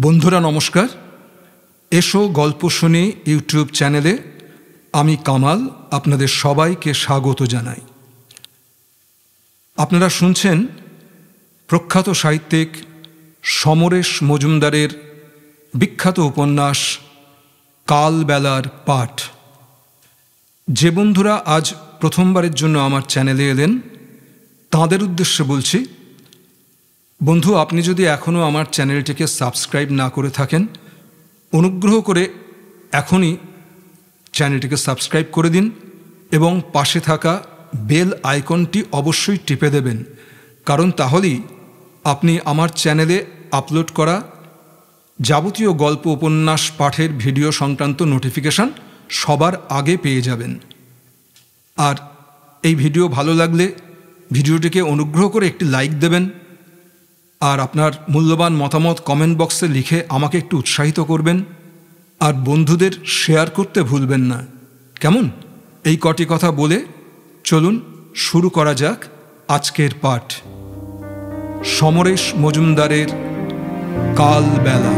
বন্ধুরা নমস্কার। এসো গল্প শুনি ইউটিউব চ্যানেলে আমি কামাল আপনাদের সবাইকে স্বাগত জানাই। আপনারা শুনছেন প্রখ্যাত সাহিত্যিক সমরেশ মজুমদারের বিখ্যাত উপন্যাস কালবেলার পাঠ। যে বন্ধুরা আজ প্রথমবারের জন্য আমার চ্যানেলে এলেন তাঁদের উদ্দেশ্যে বলছি, বন্ধু, আপনি যদি এখনও আমার চ্যানেলটিকে সাবস্ক্রাইব না করে থাকেন, অনুগ্রহ করে এখনই চ্যানেলটিকে সাবস্ক্রাইব করে দিন এবং পাশে থাকা বেল আইকনটি অবশ্যই টিপে দেবেন, কারণ তাহলেই আপনি আমার চ্যানেলে আপলোড করা যাবতীয় গল্প উপন্যাস পাঠের ভিডিও সংক্রান্ত নোটিফিকেশান সবার আগে পেয়ে যাবেন। আর এই ভিডিও ভালো লাগলে ভিডিওটিকে অনুগ্রহ করে একটি লাইক দেবেন আর আপনার মূল্যবান মতামত কমেন্ট বক্সে লিখে আমাকে একটু উৎসাহিত করবেন। আর বন্ধুদের শেয়ার করতে ভুলবেন না, কেমন? এই কটি কথা বলে চলুন শুরু করা যাক আজকের পাঠ। সমরেশ মজুমদারের কালবেলা।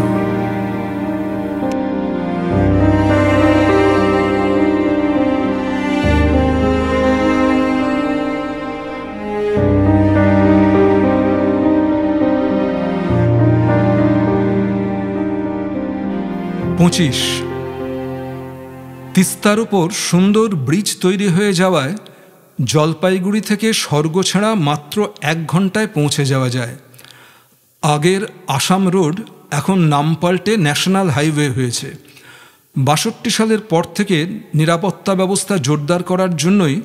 তিস্তার উপর সুন্দর ব্রিজ তৈরি হয়ে যাওয়ায় জলপাইগুড়ি থেকে স্বর্গছাড়া মাত্র 1 ঘন্টায় পৌঁছে যাওয়া যায়। আগের আসাম রোড এখন নাম পাল্টে ন্যাশনাল হাইওয়ে হয়েছে। 62 সালের পর থেকে নিরাপত্তা ব্যবস্থা জোরদার করার জন্যই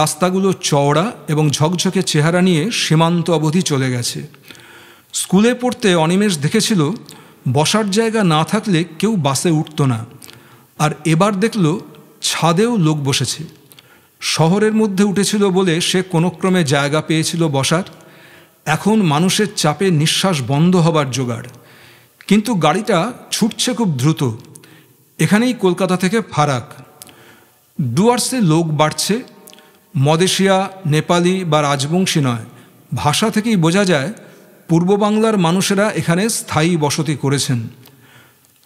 রাস্তাগুলো চওড়া এবং ঝকঝকে চেহারা নিয়ে সীমান্ত অবধি চলে গেছে। স্কুলে পড়তে অনিমেষ দেখেছিল বসার জায়গা না থাকলে কেউ বাসে উঠত না, আর এবার দেখল ছাদেও লোক বসেছে। শহরের মধ্যে উঠেছিল বলে সে কোনো ক্রমে জায়গা পেয়েছিল বসার। এখন মানুষের চাপে নিঃশ্বাস বন্ধ হবার জোগাড়, কিন্তু গাড়িটা ছুটছে খুব দ্রুত। এখানেই কলকাতা থেকে ফারাক। ডুয়ার্সে লোক বাড়ছে। মদেশিয়া, নেপালি বা রাজবংশী নয়, ভাষা থেকেই বোঝা যায় পূর্ব বাংলার মানুষেরা এখানে স্থায়ী বসতি করেছেন।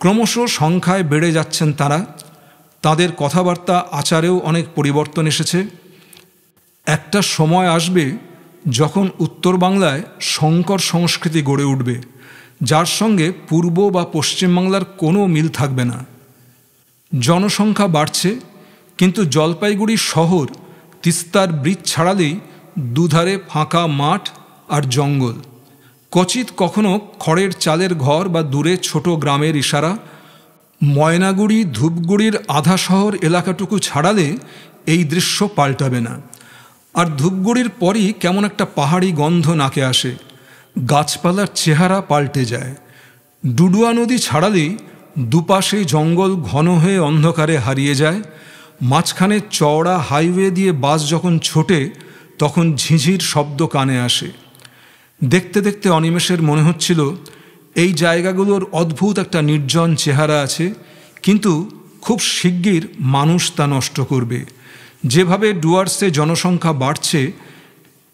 ক্রমশ সংখ্যায় বেড়ে যাচ্ছেন তারা। তাদের কথাবার্তা আচারেও অনেক পরিবর্তন এসেছে। একটা সময় আসবে যখন উত্তর বাংলায় সংকর সংস্কৃতি গড়ে উঠবে, যার সঙ্গে পূর্ব বা পশ্চিম বাংলার কোনো মিল থাকবে না। জনসংখ্যা বাড়ছে, কিন্তু জলপাইগুড়ি শহর তিস্তার ব্রিজ ছাড়ালেই দুধারে ফাঁকা মাঠ আর জঙ্গল। কচিত কখনো খড়ের চালের ঘর বা দূরে ছোট গ্রামের ইশারা। ময়নাগুড়ি, ধূপগুড়ির আধা শহর এলাকাটুকু ছাড়ালে এই দৃশ্য পাল্টাবে না। আর ধূপগুড়ির পরই কেমন একটা পাহাড়ি গন্ধ নাকে আসে। গাছপালার চেহারা পাল্টে যায়। ডুডুয়া নদী ছাড়ালেই দুপাশে জঙ্গল ঘন হয়ে অন্ধকারে হারিয়ে যায়। মাঝখানে চওড়া হাইওয়ে দিয়ে বাস যখন ছোটে তখন ঝিঝির শব্দ কানে আসে। দেখতে দেখতে অনিমেষের মনে হচ্ছিল এই জায়গাগুলোর অদ্ভুত একটা নির্জন চেহারা আছে, কিন্তু খুব শিগগির মানুষ তা নষ্ট করবে। যেভাবে ডুয়ার্সে জনসংখ্যা বাড়ছে,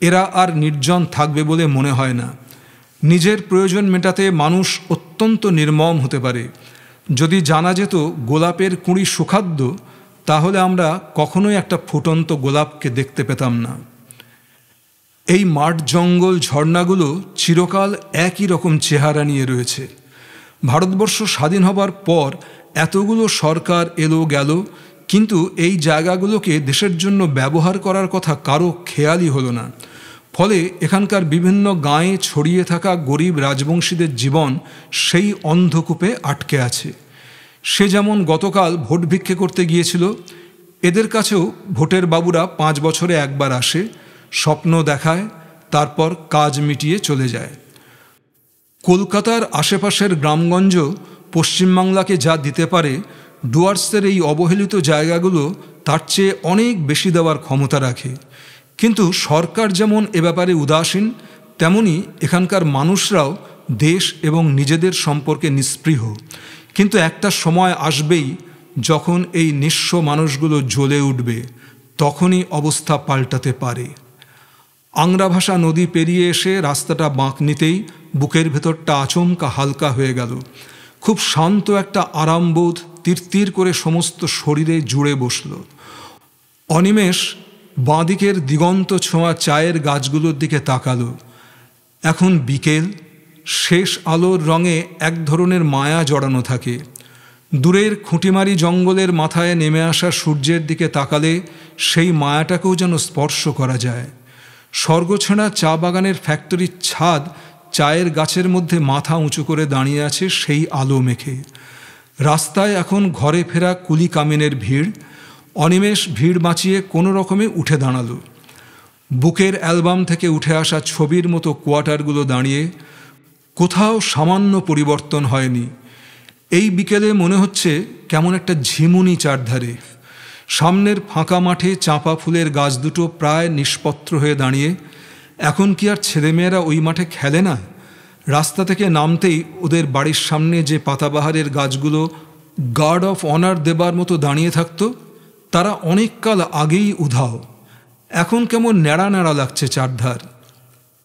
এরা আর নির্জন থাকবে বলে মনে হয় না। নিজের প্রয়োজন মেটাতে মানুষ অত্যন্ত নির্মম হতে পারে। যদি জানা যেত গোলাপের কুঁড়ি সুখাদ্য, তাহলে আমরা কখনোই একটা ফুটন্ত গোলাপকে দেখতে পেতাম না। এই মাঠ, জঙ্গল, ঝর্ণাগুলো চিরকাল একই রকম চেহারা নিয়ে রয়েছে। ভারতবর্ষ স্বাধীন হবার পর এতগুলো সরকার এলো গেল, কিন্তু এই জায়গাগুলোকে দেশের জন্য ব্যবহার করার কথা কারো খেয়ালই হলো না। ফলে এখানকার বিভিন্ন গাঁয়ে ছড়িয়ে থাকা গরিব রাজবংশীদের জীবন সেই অন্ধকূপে আটকে আছে। সে যেমন গতকাল ভোট ভিক্ষে করতে গিয়েছিল, এদের কাছেও ভোটের বাবুরা 5 বছরে একবার আসে, স্বপ্ন দেখায়, তারপর কাজ মিটিয়ে চলে যায়। কলকাতার আশেপাশের গ্রামগঞ্জ পশ্চিমবাংলাকে যা দিতে পারে, ডুয়ার্সের এই অবহেলিত জায়গাগুলো তার চেয়ে অনেক বেশি দেওয়ার ক্ষমতা রাখে। কিন্তু সরকার যেমন এ ব্যাপারে উদাসীন, তেমনি এখানকার মানুষরাও দেশ এবং নিজেদের সম্পর্কে নিস্পৃহ। কিন্তু একটা সময় আসবেই যখন এই নিঃস্ব মানুষগুলো জ্বলে উঠবে, তখনই অবস্থা পাল্টাতে পারে। আংরাভাষা নদী পেরিয়ে এসে রাস্তাটা বাঁক নিতেই বুকের ভেতরটা আচমকা হালকা হয়ে গেল। খুব শান্ত একটা আরামবোধ তিরতির করে সমস্ত শরীরে জুড়ে বসল। অনিমেষ বাঁদিকের দিগন্ত ছোঁয়া চায়ের গাছগুলোর দিকে তাকালো। এখন বিকেল, শেষ আলোর রঙে এক ধরনের মায়া জড়ানো থাকে। দূরের খুঁটিমারি জঙ্গলের মাথায় নেমে আসা সূর্যের দিকে তাকালে সেই মায়াটাকেও যেন স্পর্শ করা যায়। স্বর্গছেঁড়া চা বাগানের ফ্যাক্টরির ছাদ চায়ের গাছের মধ্যে মাথা উঁচু করে দাঁড়িয়ে আছে সেই আলো মেখে। রাস্তায় এখন ঘরে ফেরা কুলি কামিনের ভিড়। অনিমেষ ভিড় বাঁচিয়ে কোনো রকমে উঠে দাঁড়ালো। বুকের অ্যালবাম থেকে উঠে আসা ছবির মতো কোয়ার্টারগুলো দাঁড়িয়ে, কোথাও সামান্য পরিবর্তন হয়নি। এই বিকেলে মনে হচ্ছে কেমন একটা ঝিমুনি চারধারে। সামনের ফাঁকা মাঠে চাঁপা ফুলের গাছ দুটো প্রায় নিষ্পত্র হয়ে দাঁড়িয়ে। এখন কি আর ছেলেমেয়েরা ওই মাঠে খেলে না? রাস্তা থেকে নামতেই ওদের বাড়ির সামনে যে পাতাবাহারের গাছগুলো গার্ড অফ অনার দেবার মতো দাঁড়িয়ে থাকতো, তারা অনেককাল আগেই উধাও। এখন কেমন ন্যাড়া ন্যাড়া লাগছে চারধার।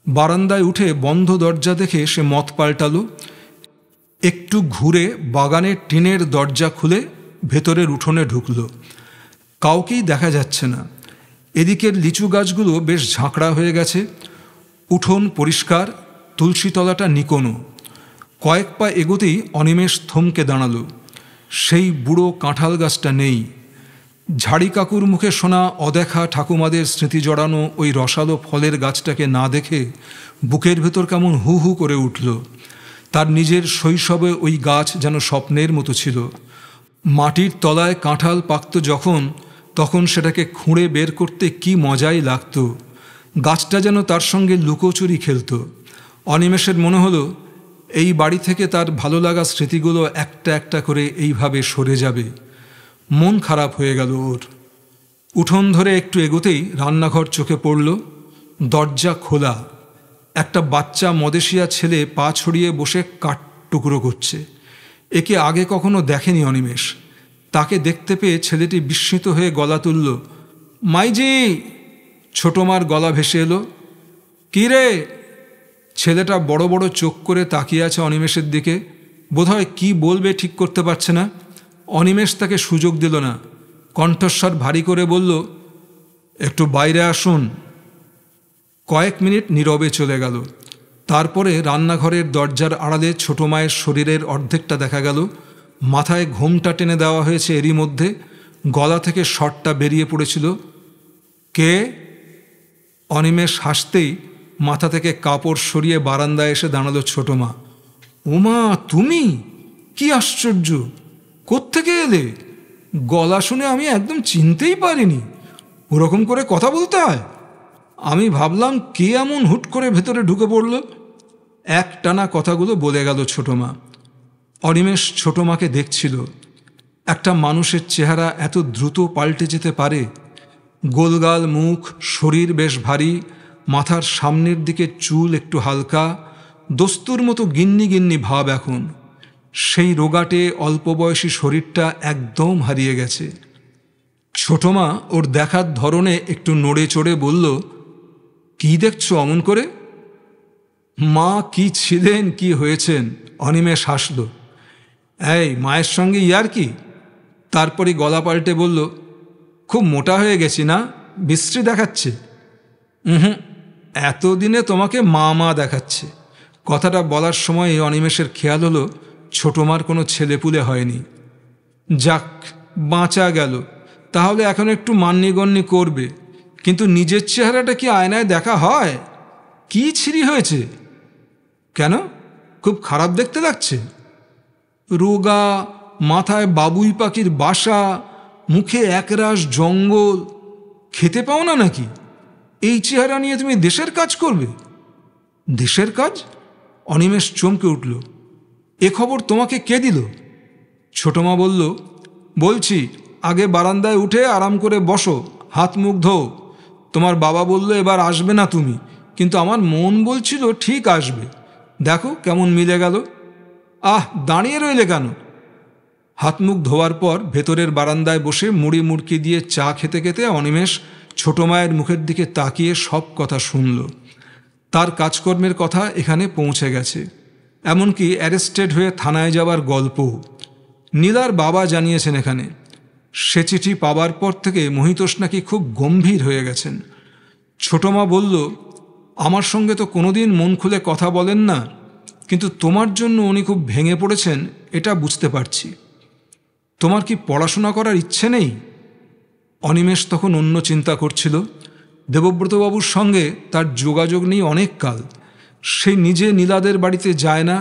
বারান্দায় উঠে বন্ধ দরজা দেখে সে মত পাল্টালো। একটু ঘুরে বাগানের টিনের দরজা খুলে ভেতরের উঠোনে ঢুকল। কাউকেই দেখা যাচ্ছে না। এদিকের লিচু গাছগুলো বেশ ঝাঁকড়া হয়ে গেছে। উঠোন পরিষ্কার, তুলসীতলাটা নিকোনো। কয়েক পা এগোতেই অনিমেষ থমকে দাঁড়ালো। সেই বুড়ো কাঁঠাল গাছটা নেই। ঝাড়ি কাকুর মুখে শোনা অদেখা ঠাকুমাদের স্মৃতি জড়ানো ওই রসালো ফলের গাছটাকে না দেখে বুকের ভেতর কেমন হু হু করে উঠল। তার নিজের শৈশবে ওই গাছ যেন স্বপ্নের মতো ছিল। মাটির তলায় কাঁঠাল পাকত যখন, তখন সেটাকে খুঁড়ে বের করতে কি মজাই লাগত। গাছটা যেন তার সঙ্গে লুকোচুরি খেলত। অনিমেষের মনে হলো এই বাড়ি থেকে তার ভালো লাগা স্মৃতিগুলো একটা একটা করে এইভাবে সরে যাবে। মন খারাপ হয়ে গেল ওর। উঠোন ধরে একটু এগোতেই রান্নাঘর চোখে পড়ল। দরজা খোলা। একটা বাচ্চা মদেশিয়া ছেলে পা ছড়িয়ে বসে কাঠ টুকরো করছে। একে আগে কখনো দেখেনি অনিমেষ। তাকে দেখতে পেয়ে ছেলেটি বিস্মিত হয়ে গলা তুলল, মাইজি। ছোট মার গলা ভেসে এলো, কী রে? ছেলেটা বড় বড় চোখ করে তাকিয়ে আছে অনিমেষের দিকে। বোধহয় কি বলবে ঠিক করতে পারছে না। অনিমেষ তাকে সুযোগ দিল না। কণ্ঠস্বর ভারী করে বলল, একটু বাইরে আসুন। কয়েক মিনিট নীরবে চলে গেল। তারপরে রান্নাঘরের দরজার আড়ালে ছোট মায়ের শরীরের অর্ধেকটা দেখা গেল। মাথায় ঘোমটা টেনে দেওয়া হয়েছে এরই মধ্যে। গলা থেকে শটটা বেরিয়ে পড়েছিল, কে? অনিমেষ হাসতেই মাথা থেকে কাপড় সরিয়ে বারান্দায় এসে দাঁড়ালো ছোট মা। ওমা, তুমি? কি আশ্চর্য! কোত্থেকে এলে? গলা শুনে আমি একদম চিনতেই পারিনি। ওরকম করে কথা বলতে হয়? আমি ভাবলাম কে এমন হুট করে ভেতরে ঢুকে পড়ল। এক টানা কথাগুলো বলে গেল ছোট মা। অনিমেষ ছোট মাকে দেখছিল। একটা মানুষের চেহারা এত দ্রুত পাল্টে যেতে পারে। গোলগাল মুখ, শরীর বেশ ভারী, মাথার সামনের দিকে চুল একটু হালকা, দস্তুর মতো গিন্নি গিন্নি ভাব। এখন সেই রোগাটে অল্প বয়সী শরীরটা একদম হারিয়ে গেছে। ছোট মা ওর দেখার ধরনে একটু নড়ে চড়ে বলল, কি দেখছো অমন করে? মা কি ছিলেন, কি হয়েছেন? অনিমেষ হাসল। এই মায়ের সঙ্গে ইয়ার কি? তারপরই গলা পাল্টে বলল, খুব মোটা হয়ে গেছি না? বিশ্রী দেখাচ্ছে? এতদিনে তোমাকে মা মা দেখাচ্ছে। কথাটা বলার সময় অনিমেষের খেয়াল হলো ছোট মার কোনো ছেলেপুলে হয়নি। যাক, বাঁচা গেল। তাহলে এখন একটু মান্যিগণ্যি করবে। কিন্তু নিজের চেহারাটা কি আয়নায় দেখা হয়? কি ছিরি হয়েছে? কেন, খুব খারাপ দেখতে লাগছে? রোগা, মাথায় বাবুই পাখির বাসা, মুখে একরাশ জঙ্গল। খেতে পাও না নাকি? এই চেহারা নিয়ে তুমি দেশের কাজ করবে? দেশের কাজ? অনিমেষ চমকে উঠল। এ খবর তোমাকে কে দিল? ছোট মা বলল, বলছি, আগে বারান্দায় উঠে আরাম করে বসো, হাত মুখ ধোও। তোমার বাবা বলল এবার আসবে না তুমি, কিন্তু আমার মন বলছিল ঠিক আসবে। দেখো কেমন মিলে গেল। আহ, দাঁড়িয়ে রইলে কেন? হাত মুখ ধোয়ার পর ভেতরের বারান্দায় বসে মুড়ি মুড়কি দিয়ে চা খেতে খেতে অনিমেষ ছোট মায়ের মুখের দিকে তাকিয়ে সব কথা শুনল। তার কাজকর্মের কথা এখানে পৌঁছে গেছে, এমনকি অ্যারেস্টেড হয়ে থানায় যাওয়ার গল্পও নীলার বাবা জানিয়েছেন এখানে। সে চিঠি পাবার পর থেকে মহিতোষ নাকি খুব গম্ভীর হয়ে গেছেন। ছোট মা বলল, আমার সঙ্গে তো কোনোদিন মন খুলে কথা বলেন না, কিন্তু তোমার জন্য উনি খুব ভেঙে পড়েছেন এটা বুঝতে পারছি। তোমার কি পড়াশোনা করার ইচ্ছে নেই? অনিমেষ তখন অন্য চিন্তা করছিল। দেবব্রতবাবুর সঙ্গে তার যোগাযোগ নেই অনেক কাল। সে নিজে নীলাদের বাড়িতে যায় না,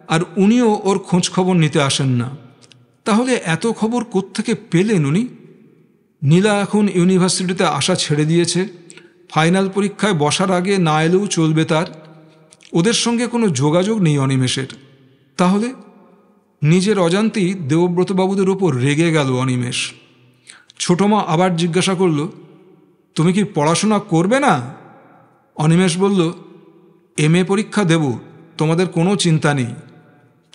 আর উনিও ওর খোঁজখবর নিতে আসেন না। তাহলে এত খবর কোত্থেকে পেলেন উনি? নীলা এখন ইউনিভার্সিটিতে আসা ছেড়ে দিয়েছে। ফাইনাল পরীক্ষায় বসার আগে না এলেও চলবে তার। ওদের সঙ্গে কোনো যোগাযোগ নেই অনিমেষের। তাহলে নিজের অজান্তেই দেবব্রতবাবুদের ওপর রেগে গেল অনিমেষ। ছোট মা আবার জিজ্ঞাসা করল, তুমি কি পড়াশোনা করবে না? অনিমেষ বলল, MA পরীক্ষা দেব, তোমাদের কোনো চিন্তা নেই।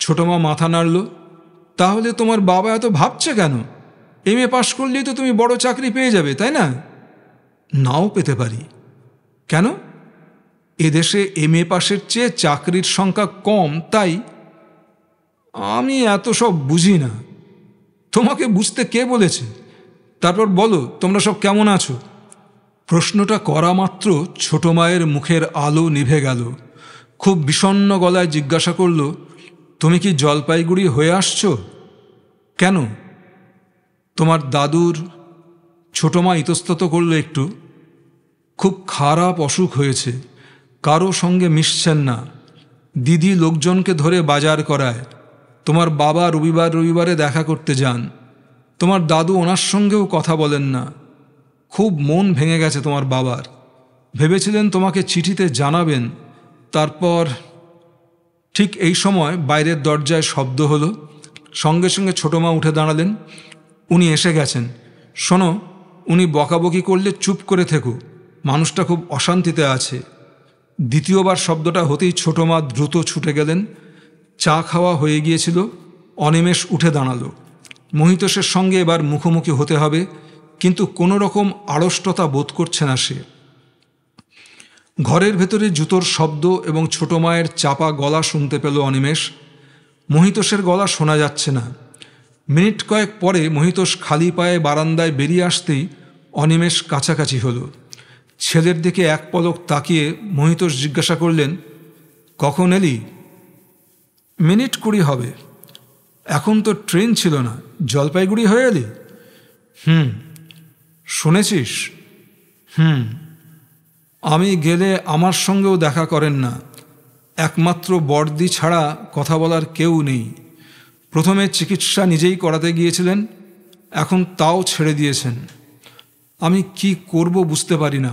ছোট মা মাথা নাড়ল। তাহলে তোমার বাবা এত ভাবছে কেন? MA পাশ করলেই তো তুমি বড় চাকরি পেয়ে যাবে, তাই না? নাও পেতে পারি। কেন? এদেশে MA পাশের চেয়ে চাকরির সংখ্যা কম, তাই। আমি এত সব বুঝি না। তোমাকে বুঝতে কে বলেছে? তারপর বলো, তোমরা সব কেমন আছো? প্রশ্নটা করা মাত্র ছোট মায়ের মুখের আলো নিভে গেল। খুব বিষণ্ণ গলায় জিজ্ঞাসা করল, তুমি কি জলপাইগুড়ি হয়ে আসছো? কেন? তোমার দাদুর। ছোট মা ইতস্তত করল একটু। খুব খারাপ অসুখ হয়েছে, কারো সঙ্গে মিশছেন না। দিদি লোকজনকে ধরে বাজার করায়। তোমার বাবা রবিবারে দেখা করতে যান। তোমার দাদু ওনার সঙ্গেও কথা বলেন না। খুব মন ভেঙে গেছে তোমার বাবার। ভেবেছিলেন তোমাকে চিঠিতে জানাবেন। তারপর ঠিক এই সময় বাইরের দরজায় শব্দ হলো। সঙ্গে সঙ্গে ছোট মা উঠে দাঁড়ালেন। উনি এসে গেছেন। শোনো, উনি বকাবকি করলে চুপ করে থেকো, মানুষটা খুব অশান্তিতে আছে। দ্বিতীয়বার শব্দটা হতেই ছোট মা দ্রুত ছুটে গেলেন। চা খাওয়া হয়ে গিয়েছিল। অনিমেষ উঠে দাঁড়ালো। মহিতোষের সঙ্গে এবার মুখোমুখি হতে হবে, কিন্তু কোনো রকম আড়ষ্টতা বোধ করছে না সে। ঘরের ভেতরে জুতোর শব্দ এবং ছোট মায়ের চাপা গলা শুনতে পেল অনিমেষ। মহিতোষের গলা শোনা যাচ্ছে না। মিনিট কয়েক পরে মহিতোষ খালি পায়ে বারান্দায় বেরিয়ে আসতেই অনিমেষ কাছাকাছি হলো। ছেলের দিকে এক পলক তাকিয়ে মহিতোষ জিজ্ঞাসা করলেন, কখন এলি? মিনিট 20 হবে। এখন তো ট্রেন ছিল না, জলপাইগুড়ি হয়ে এলি? শুনেছিস? আমি গেলে আমার সঙ্গেও দেখা করেন না। একমাত্র বর্দি ছাড়া কথা বলার কেউ নেই। প্রথমে চিকিৎসা নিজেই করাতে গিয়েছিলেন, এখন তাও ছেড়ে দিয়েছেন। আমি কি করব বুঝতে পারি না।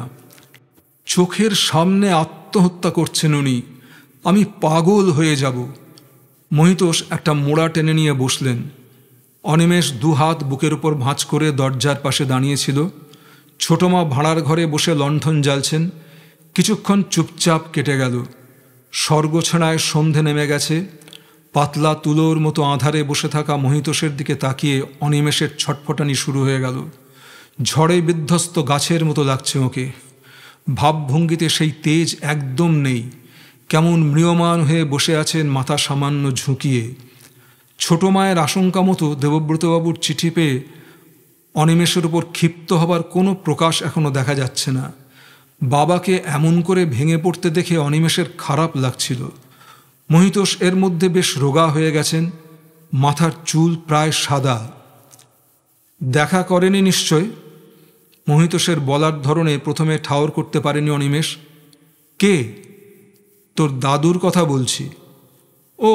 চোখের সামনে আত্মহত্যা করছেন উনি। আমি পাগল হয়ে যাব। মহিতোষ একটা মোড়া টেনে নিয়ে বসলেন। অনিমেষ দুহাত বুকের উপর ভাঁজ করে দরজার পাশে দাঁড়িয়েছিল। ছোট মা ভাড়ার ঘরে বসে লণ্ঠন জ্বালছেন। কিছুক্ষণ চুপচাপ কেটে গেল। স্বর্গছাড়ায় সন্ধে নেমে গেছে। পাতলা তুলোর মতো আঁধারে বসে থাকা মহিতোষের দিকে তাকিয়ে অনিমেষের ছটফটানি শুরু হয়ে গেল। ঝড়ে বিধ্বস্ত গাছের মতো লাগছে ওকে। ভাবভঙ্গিতে সেই তেজ একদম নেই। কেমন ম্রিয়মাণ হয়ে বসে আছেন মাথা সামান্য ঝুঁকিয়ে। ছোট মায়ের আশঙ্কা মতো দেবব্রতবাবুর চিঠি পেয়ে অনিমেষের উপর ক্ষিপ্ত হবার কোনো প্রকাশ এখনো দেখা যাচ্ছে না। বাবাকে এমন করে ভেঙে পড়তে দেখে অনিমেষের খারাপ লাগছিল। মহিতোষ এর মধ্যে বেশ রোগা হয়ে গেছেন। মাথার চুল প্রায় সাদা। দেখা করেনি নিশ্চয়? মহিতোষের বলার ধরনে প্রথমে ঠাওর করতে পারেনি অনিমেষ। কে? তোর দাদুর কথা বলছি। ও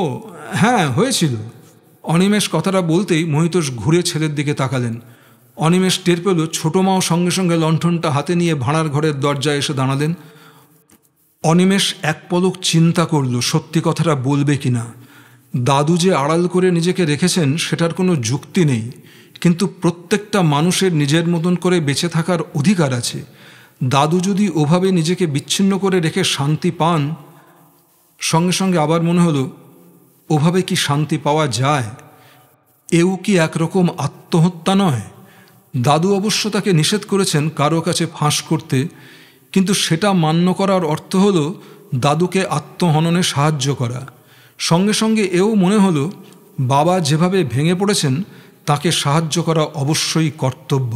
হ্যাঁ, হয়েছিল। অনিমেষ কথাটা বলতেই মহিতোষ ঘুরে ছেলের দিকে তাকালেন। অনিমেষ টের পেল ছোট মাও সঙ্গে সঙ্গে লণ্ঠনটা হাতে নিয়ে ভাড়ার ঘরের দরজায় এসে দাঁড়ালেন। অনিমেষ এক পলক চিন্তা করল সত্যি কথাটা বলবে কিনা। দাদু যে আড়াল করে নিজেকে রেখেছেন সেটার কোনো যুক্তি নেই, কিন্তু প্রত্যেকটা মানুষের নিজের মতন করে বেঁচে থাকার অধিকার আছে। দাদু যদি ওভাবে নিজেকে বিচ্ছিন্ন করে রেখে শান্তি পান, সঙ্গে সঙ্গে আবার মনে হলো ওভাবে কি শান্তি পাওয়া যায়? এও কি একরকম আত্মহত্যা নয়? দাদু অবশ্য তাকে নিষেধ করেছেন কারো কাছে ফাঁস করতে, কিন্তু সেটা মান্য করার অর্থ হল দাদুকে আত্মহননে সাহায্য করা। সঙ্গে সঙ্গে এও মনে হলো বাবা যেভাবে ভেঙে পড়েছেন তাকে সাহায্য করা অবশ্যই কর্তব্য।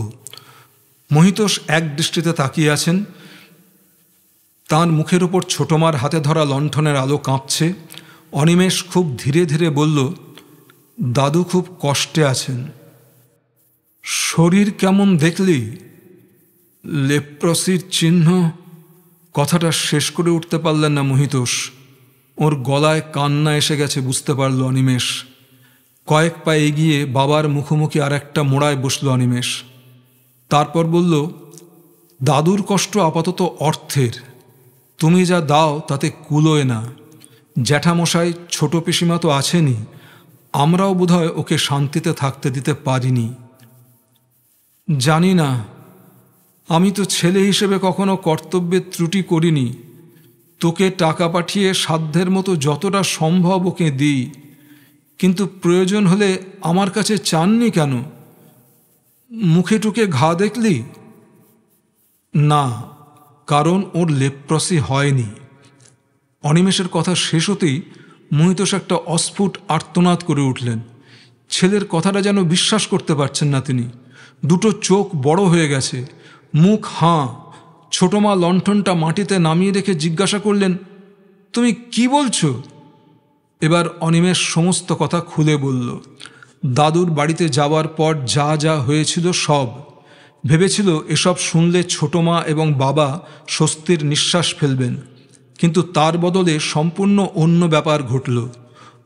মহিতোষ এক দৃষ্টিতে তাকিয়ে আছেন। তাঁর মুখের উপর ছোটমার হাতে ধরা লণ্ঠনের আলো কাঁপছে। অনিমেষ খুব ধীরে ধীরে বলল, দাদু খুব কষ্টে আছেন। শরীর কেমন দেখলি? লেপ্রসির চিহ্ন। কথাটা শেষ করে উঠতে পারলেন না মহিতোষ। ওর গলায় কান্না এসে গেছে বুঝতে পারল অনিমেষ। কয়েক পা এগিয়ে বাবার মুখোমুখি আর একটা মোড়ায় বসল অনিমেষ। তারপর বলল, দাদুর কষ্ট আপাতত অর্থের। তুমি যা দাও তাতে কুলোয় না। জ্যাঠামশাই ছোট পিসিমা তো আছেনই, আমরাও বোধহয় ওকে শান্তিতে থাকতে দিতে পারিনি। জানি না, আমি তো ছেলে হিসেবে কখনো কর্তব্যের ত্রুটি করিনি। তোকে টাকা পাঠিয়ে সাধ্যের মতো যতটা সম্ভব ওকে দিই, কিন্তু প্রয়োজন হলে আমার কাছে চাননি কেন? মুখে টুকে ঘা দেখলি? না, কারণ ওর লেপ্রসি হয়নি। অনিমেষের কথা শেষ হতেই মহিতোষ একটা অস্ফুট আর্তনাদ করে উঠলেন। ছেলের কথাটা যেন বিশ্বাস করতে পারছেন না তিনি। দুটো চোখ বড় হয়ে গেছে, মুখ হাঁ। ছোটমা লণ্ঠনটা মাটিতে নামিয়ে রেখে জিজ্ঞাসা করলেন, তুমি কি বলছো? এবার অনিমেষ সমস্ত কথা খুলে বলল। দাদুর বাড়িতে যাওয়ার পর যা যা হয়েছিল সব। ভেবেছিল এসব শুনলে ছোটমা এবং বাবা স্বস্তির নিঃশ্বাস ফেলবেন, কিন্তু তার বদলে সম্পূর্ণ অন্য ব্যাপার ঘটল।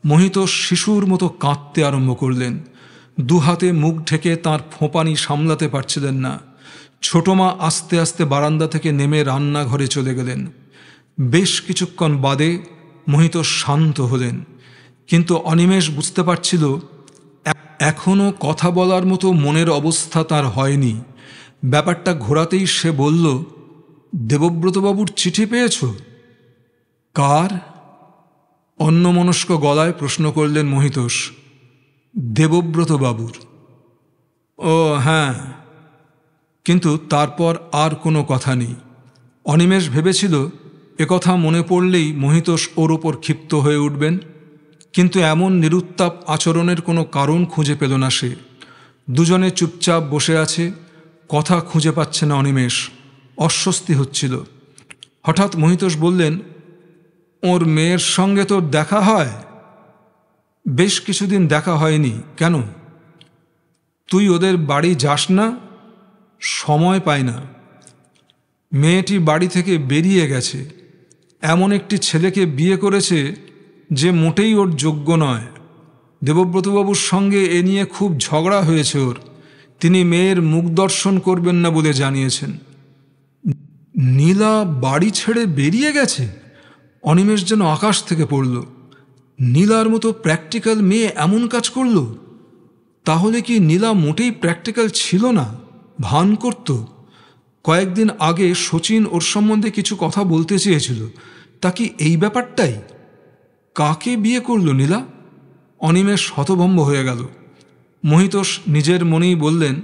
মহিতোষ শিশুর মতো কাঁদতে আরম্ভ করলেন। দুহাতে মুখ ঢেকে তাঁর ফোঁপানি সামলাতে পারছিলেন না। ছোটমা আস্তে আস্তে বারান্দা থেকে নেমে রান্নাঘরে চলে গেলেন। বেশ কিছুক্ষণ বাদে মহিতোষ শান্ত হলেন, কিন্তু অনিমেষ বুঝতে পারছিল এখনও কথা বলার মতো মনের অবস্থা তার হয়নি। ব্যাপারটা ঘোরাতেই সে বলল, দেবব্রতবাবুর চিঠি পেয়েছ? কার? অন্যমনস্ক গলায় প্রশ্ন করলেন মহিতোষ। দেবব্রতবাবুর। ও হ্যাঁ। কিন্তু তারপর আর কোনো কথা নেই। অনিমেষ ভেবেছিল একথা মনে পড়লেই মহিতোষ ওর ওপর ক্ষিপ্ত হয়ে উঠবেন, কিন্তু এমন নিরুত্তাপ আচরণের কোনো কারণ খুঁজে পেল না সে। দুজনে চুপচাপ বসে আছে, কথা খুঁজে পাচ্ছে না অনিমেষ। অস্বস্তি হচ্ছিল। হঠাৎ মহিতোষ বললেন, ওর মেয়ের সঙ্গে তোর দেখা হয়? বেশ কিছুদিন দেখা হয়নি। কেন? তুই ওদের বাড়ি যাস না? সময় পাই না। মেয়েটি বাড়ি থেকে বেরিয়ে গেছে। এমন একটি ছেলেকে বিয়ে করেছে যে মোটেই ওর যোগ্য নয়। দেবব্রতবাবুর সঙ্গে এ নিয়ে খুব ঝগড়া হয়েছে ওর। তিনি মেয়ের মুখ দর্শন করবেন না বলে জানিয়েছেন। নীলা বাড়ি ছেড়ে বেরিয়ে গেছে? অনিমেষ যেন আকাশ থেকে পড়ল। নীলার মতো প্র্যাকটিক্যাল মেয়ে এমন কাজ করল? তাহলে কি নীলা মোটেই প্র্যাকটিক্যাল ছিল না, ভান করত? কয়েকদিন আগে শচীন ওর সম্বন্ধে কিছু কথা বলতে চেয়েছিল। তা কি এই ব্যাপারটাই? কাকে বিয়ে করল নীলা? অনিমেষ হতভম্ব হয়ে গেল। মহিতোষ নিজের মনেই বললেন,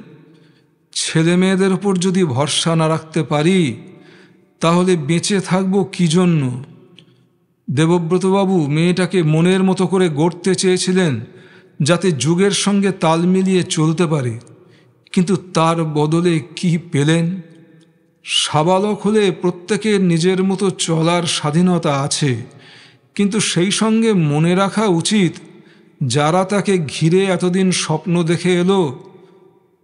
ছেলে মেয়েদের ওপর যদি ভরসা না রাখতে পারি তাহলে বেঁচে থাকব কি জন্য? দেবব্রতবাবু মেয়েটাকে মনের মতো করে গড়তে চেয়েছিলেন যাতে যুগের সঙ্গে তাল মিলিয়ে চলতে পারে, কিন্তু তার বদলে কি পেলেন? সাবালক হলে প্রত্যেকের নিজের মতো চলার স্বাধীনতা আছে, কিন্তু সেই সঙ্গে মনে রাখা উচিত যারা তাকে ঘিরে এতদিন স্বপ্ন দেখে এলো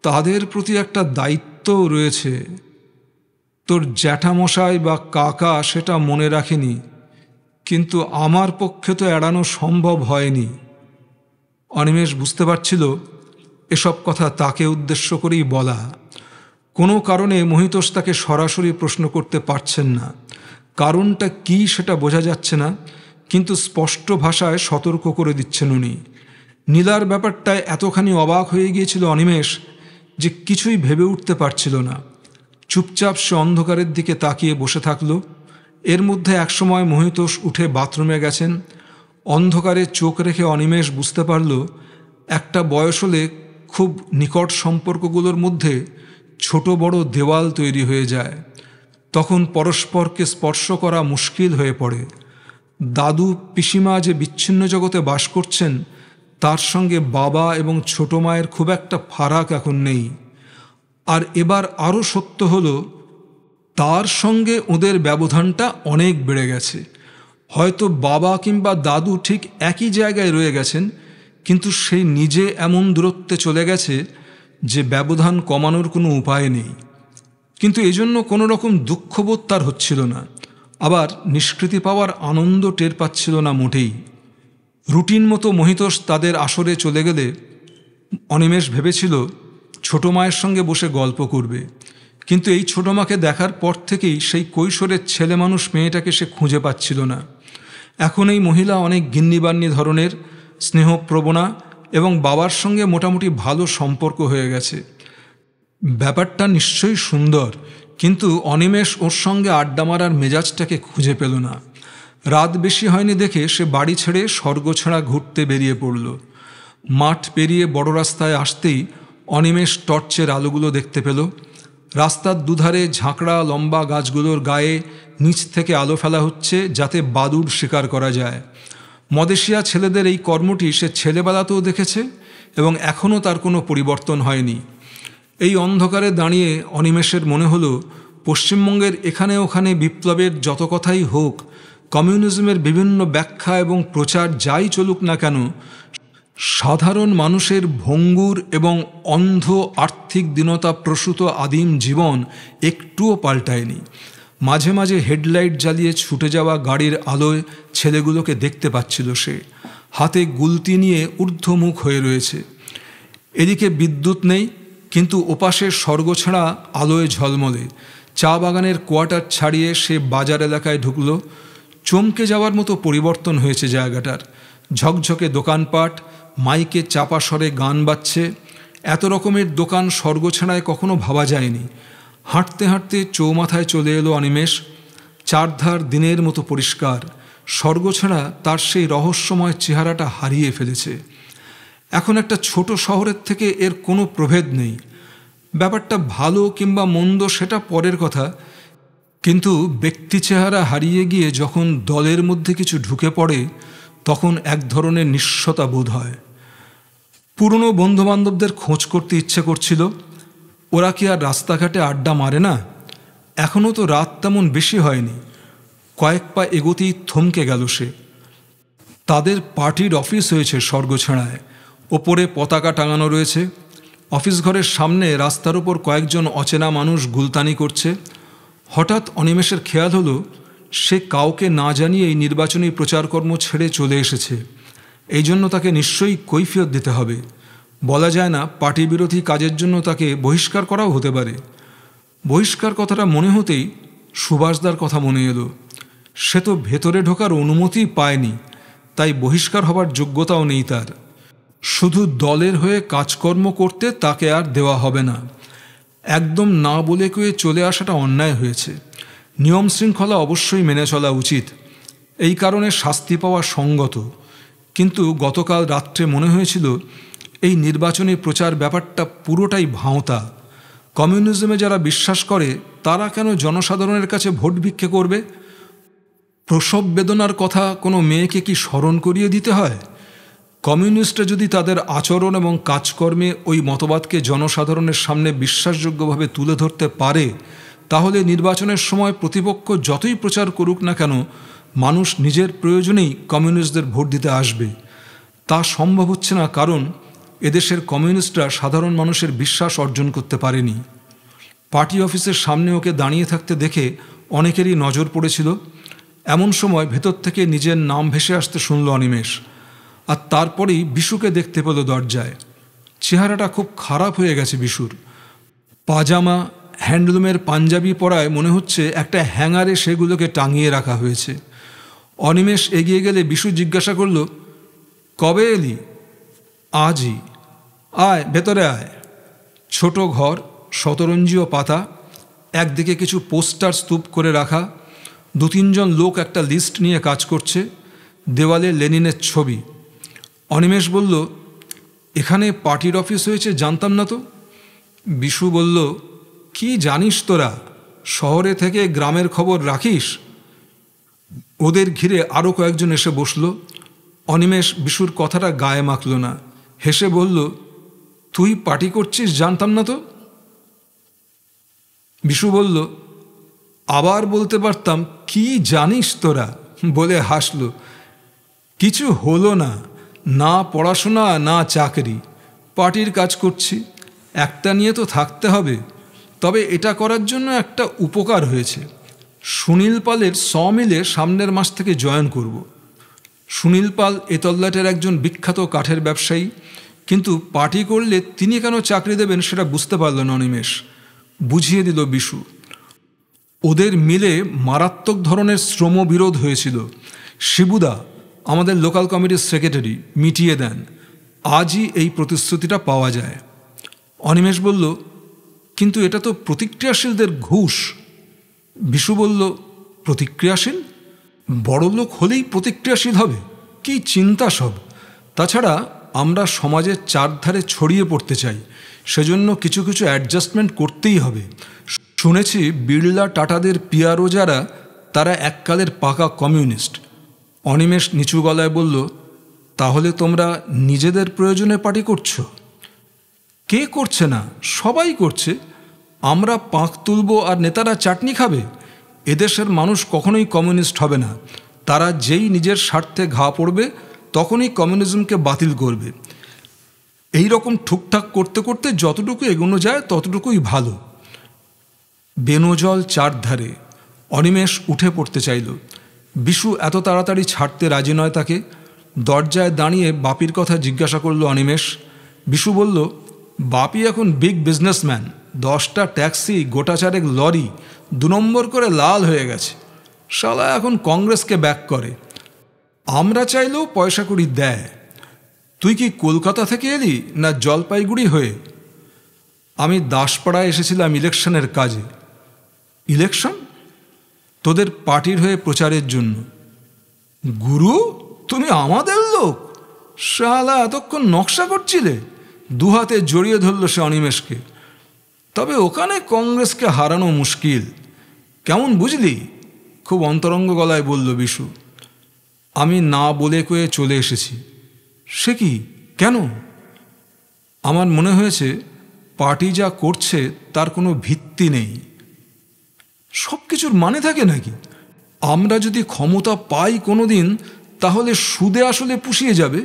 তাদের প্রতি একটা দায়িত্বও রয়েছে। তোর জ্যাঠামশাই বা কাকা সেটা মনে রাখেনি, কিন্তু আমার পক্ষে তো এড়ানো সম্ভব হয়নি। অনিমেষ বুঝতে পারছিল এসব কথা তাকে উদ্দেশ্য করেই বলা। কোনো কারণে মহিতোষ তাকে সরাসরি প্রশ্ন করতে পারছেন না। কারণটা কি সেটা বোঝা যাচ্ছে না, কিন্তু স্পষ্ট ভাষায় সতর্ক করে দিচ্ছেন উনি। নীলার ব্যাপারটায় এতখানি অবাক হয়ে গিয়েছিল অনিমেষ যে কিছুই ভেবে উঠতে পারছিল না। চুপচাপ সে অন্ধকারের দিকে তাকিয়ে বসে থাকল। এর মধ্যে একসময় মহিতোষ উঠে বাথরুমে গেছেন। অন্ধকারে চোখ রেখে অনিমেষ বুঝতে পারল একটা বয়স হলে খুব নিকট সম্পর্কগুলোর মধ্যে ছোট বড় দেওয়াল তৈরি হয়ে যায়। তখন পরস্পরকে স্পর্শ করা মুশকিল হয়ে পড়ে। দাদু পিসিমা যে বিচ্ছিন্ন জগতে বাস করছেন, তার সঙ্গে বাবা এবং ছোট মায়ের খুব একটা ফারাক এখন নেই। আর এবার আরও সত্য হলো, তার সঙ্গে ওদের ব্যবধানটা অনেক বেড়ে গেছে। হয়তো বাবা কিংবা দাদু ঠিক একই জায়গায় রয়ে গেছেন, কিন্তু সে নিজে এমন দূরত্বে চলে গেছে যে ব্যবধান কমানোর কোনো উপায় নেই। কিন্তু এজন্য কোনো রকম দুঃখবোধ তার হচ্ছিল না, আবার নিষ্কৃতি পাওয়ার আনন্দ টের পাচ্ছিল না মোটেই। রুটিন মতো মহিতোষ তাদের আসরে চলে গেলে অনিমেষ ভেবেছিল ছোটো মায়ের সঙ্গে বসে গল্প করবে, কিন্তু এই ছোটো মাকে দেখার পর থেকেই সেই কৈশোরের ছেলে মানুষ মেয়েটাকে সে খুঁজে পাচ্ছিল না। এখন এই মহিলা অনেক গিন্নিবান্নি ধরনের, স্নেহপ্রবণা এবং বাবার সঙ্গে মোটামুটি ভালো সম্পর্ক হয়ে গেছে। ব্যাপারটা নিশ্চয়ই সুন্দর, কিন্তু অনিমেষ ওর সঙ্গে আড্ডা মারার মেজাজটাকে খুঁজে পেল না। রাত বেশি হয়নি দেখে সে বাড়ি ছেড়ে স্বর্গছাড়া ঘুরতে বেরিয়ে পড়ল। মাঠ পেরিয়ে বড় রাস্তায় আসতেই অনিমেষ টর্চের আলোগুলো দেখতে পেল। রাস্তার দুধারে ঝাঁকড়া লম্বা গাছগুলোর গায়ে নিচ থেকে আলো ফেলা হচ্ছে, যাতে বাদুড় শিকার করা যায়। মদেশিয়া ছেলেদের এই কর্মটি সে ছেলেবেলাতেও দেখেছে এবং এখনও তার কোনো পরিবর্তন হয়নি। এই অন্ধকারে দাঁড়িয়ে অনিমেষের মনে হলো, পশ্চিমবঙ্গের এখানে ওখানে বিপ্লবের যত কথাই হোক, কমিউনিজমের বিভিন্ন ব্যাখ্যা এবং প্রচার যাই চলুক না কেন, সাধারণ মানুষের ভঙ্গুর এবং অন্ধ আর্থিক দীনতা প্রসূত আদিম জীবন একটুও পাল্টায়নি। মাঝে মাঝে হেডলাইট জ্বালিয়ে ছুটে যাওয়া গাড়ির আলোয় ছেলেগুলোকে দেখতে পাচ্ছিল সে। হাতে গুলতি নিয়ে ঊর্ধ্বমুখ হয়ে রয়েছে। এদিকে বিদ্যুৎ নেই, কিন্তু ওপাশে স্বর্গছাড়া আলোয় ঝলমলে। চা বাগানের কোয়ার্টার ছাড়িয়ে সে বাজার এলাকায় ঢুকল। চমকে যাওয়ার মতো পরিবর্তন হয়েছে জায়গাটার। ঝকঝকে দোকানপাট, মাইকে চাপা স্বরে গান বাজছে। এত রকমের দোকান স্বর্গছাড়ায় কখনো ভাবা যায়নি। হাঁটতে হাঁটতে চৌমাথায় চলে এলো অনিমেষ। চারধার দিনের মতো পরিষ্কার। স্বর্গছাড়া তার সেই রহস্যময় চেহারাটা হারিয়ে ফেলেছে। এখন একটা ছোট শহরের থেকে এর কোনো প্রভেদ নেই। ব্যাপারটা ভালো কিংবা মন্দ সেটা পরের কথা, কিন্তু ব্যক্তি চেহারা হারিয়ে গিয়ে যখন দলের মধ্যে কিছু ঢুকে পড়ে, তখন এক ধরনের নিঃস্বতা বোধ হয়। পুরনো বন্ধুবান্ধবদের খোঁজ করতে ইচ্ছে করছিল। ওরা কি আর রাস্তাঘাটে আড্ডা মারে না? এখনও তো রাত তেমন বেশি হয়নি। কয়েক পা এগোতেই থমকে গেল সে। তাদের পার্টির অফিস হয়েছে স্বর্গছাড়ায়। ওপরে পতাকা টাঙানো রয়েছে। অফিস ঘরের সামনে রাস্তার ওপর কয়েকজন অচেনা মানুষ গুলতানি করছে। হঠাৎ অনিমেষের খেয়াল হলো, সে কাউকে না জানিয়ে এই নির্বাচনী প্রচারকর্ম ছেড়ে চলে এসেছে। এই জন্য তাকে নিশ্চয়ই কৈফিয়ত দিতে হবে। বলা যায় না, পার্টি বিরোধী কাজের জন্য তাকে বহিষ্কার করাও হতে পারে। বহিষ্কার কথাটা মনে হতেই সুভাষদার কথা মনে এলো। সে তো ভেতরে ঢোকার অনুমতিই পায়নি, তাই বহিষ্কার হবার যোগ্যতাও নেই তার। শুধু দলের হয়ে কাজকর্ম করতে তাকে আর দেওয়া হবে না। একদম না বলে কয়ে চলে আসাটা অন্যায় হয়েছে। নিয়ম শৃঙ্খলা অবশ্যই মেনে চলা উচিত, এই কারণে শাস্তি পাওয়া সঙ্গত। কিন্তু গতকাল রাত্রে মনে হয়েছিল, এই নির্বাচনী প্রচার ব্যাপারটা পুরোটাই ভাঁওতা। কমিউনিজমে যারা বিশ্বাস করে, তারা কেন জনসাধারণের কাছে ভোট ভিক্ষে করবে? প্রসব বেদনার কথা কোনো মেয়েকে কি স্মরণ করিয়ে দিতে হয়? কমিউনিস্টরা যদি তাদের আচরণ এবং কাজকর্মে ওই মতবাদকে জনসাধারণের সামনে বিশ্বাসযোগ্যভাবে তুলে ধরতে পারে, তাহলে নির্বাচনের সময় প্রতিপক্ষ যতই প্রচার করুক না কেন, মানুষ নিজের প্রয়োজনেই কমিউনিস্টদের ভোট দিতে আসবে। তা সম্ভব হচ্ছে না, কারণ এদেশের কমিউনিস্টরা সাধারণ মানুষের বিশ্বাস অর্জন করতে পারেনি। পার্টি অফিসের সামনে ওকে দাঁড়িয়ে থাকতে দেখে অনেকেরই নজর পড়েছিল। এমন সময় ভেতর থেকে নিজের নাম ভেসে আসতে শুনল অনিমেষ। আর তারপরেই বিশুকে দেখতে পেল দরজায়। চেহারাটা খুব খারাপ হয়ে গেছে বিশুর। পাজামা, হ্যান্ডলুমের পাঞ্জাবি পরায় মনে হচ্ছে একটা হ্যাঙ্গারে সেগুলোকে টাঙিয়ে রাখা হয়েছে। অনিমেষ এগিয়ে গেলে বিশু জিজ্ঞাসা করল, কবে এলি? আজই। আয়, ভেতরে আয়। ছোট ঘর, শতরঞ্জীয় পাতা, একদিকে কিছু পোস্টার স্তূপ করে রাখা। 2-3 জন লোক একটা লিস্ট নিয়ে কাজ করছে। দেওয়ালে লেনিনের ছবি। অনিমেষ বলল, এখানে পার্টির অফিস হয়েছে জানতাম না তো। বিশু বলল, কি জানিস তোরা, শহরে থেকে গ্রামের খবর রাখিস? ওদের ঘিরে আরও কয়েকজন এসে বসল। অনিমেষ বিশুর কথাটা গায়ে মাখল না, হেসে বলল, তুই পার্টি করছিস জানতাম না তো। বিশু বলল, আবার বলতে পারতাম কি জানিস তোরা, বলে হাসল। কিছু হলো না, না পড়াশোনা না চাকরি, পার্টির কাজ করছি, একটা নিয়ে তো থাকতে হবে। তবে এটা করার জন্য একটা উপকার হয়েছে, সুনীল পালের মিলে সামনের মাস থেকে জয়েন করব। সুনীল পাল এ তল্লাটের একজন বিখ্যাত কাঠের ব্যবসায়ী, কিন্তু পার্টি করলে তিনি কেন চাকরি দেবেন সেটা বুঝতে পারল না অনিমেষ। বুঝিয়ে দিল বিশু। ওদের মিলে মারাত্মক ধরনের শ্রমবিরোধ হয়েছিল। শিবুদা, আমাদের লোকাল কমিটির সেক্রেটারি, মিটিয়ে দেন। আজই এই প্রতিশ্রুতিটা পাওয়া যায়। অনিমেষ বলল, কিন্তু এটা তো প্রতিক্রিয়াশীলদের ঘুষ। বিশু বলল, প্রতিক্রিয়াশীল? বড়লোক হলেই প্রতিক্রিয়াশীল হবে? কি চিন্তা সব! তাছাড়া আমরা সমাজের চারধারে ছড়িয়ে পড়তে চাই, সেজন্য কিছু কিছু অ্যাডজাস্টমেন্ট করতেই হবে। শুনেছি বিড়লা টাটাদের পিয়ারো যারা, তারা এককালের পাকা কমিউনিস্ট। অনিমেষ নিচু গলায় বলল, তাহলে তোমরা নিজেদের প্রয়োজনে পার্টি করছো? কে করছে না? সবাই করছে। আমরা পাঁক তুলব আর নেতারা চাটনি খাবে? এদেশের মানুষ কখনোই কমিউনিস্ট হবে না। তারা যেই নিজের স্বার্থে ঘা পড়বে তখনই কমিউনিজমকে বাতিল করবে। এই রকম ঠুকঠাক করতে করতে যতটুকু এগোনো যায় ততটুকুই ভালো। বেনজল চারধারে। অনিমেষ উঠে পড়তে চাইল। বিশু এত তাড়াতাড়ি ছাড়তে রাজি নয় তাকে। দরজায় দাঁড়িয়ে বাপির কথা জিজ্ঞাসা করল অনিমেষ। বিশু বলল, বাপি এখন বিগ বিজনেসম্যান, 10টা ট্যাক্সি, গোটা চারেক লরি, 2 নম্বর করে লাল হয়ে গেছে। শালা এখন কংগ্রেসকে ব্যাক করে। আমরা চাইলেও পয়সা কড়ি দেয়। তুই কি কলকাতা থেকে এলি না জলপাইগুড়ি হয়ে? আমি দাসপাড়ায় এসেছিলাম ইলেকশনের কাজে। ইলেকশন? তোদের পার্টির হয়ে প্রচারের জন্য। গুরু, তুমি আমাদের লোক? শালা এতক্ষণ নকশা করছিলে? 2 হাতে জড়িয়ে ধরল সে অনিমেষকে। তবে ওখানে কংগ্রেসকে হারানো মুশকিল। কেমন বুঝলি? খুব অন্তরঙ্গ গলায় বলল বিশু। আমি না বলে কয়ে চলে এসেছি। সে কি, কেন? আমার মনে হয়েছে পার্টি যা করছে তার কোনো ভিত্তি নেই। সব কিছুর মানে থাকে নাকি? আমরা যদি ক্ষমতা পাই কোনো দিন, তাহলে সুদে আসলে পুষিয়ে যাবে।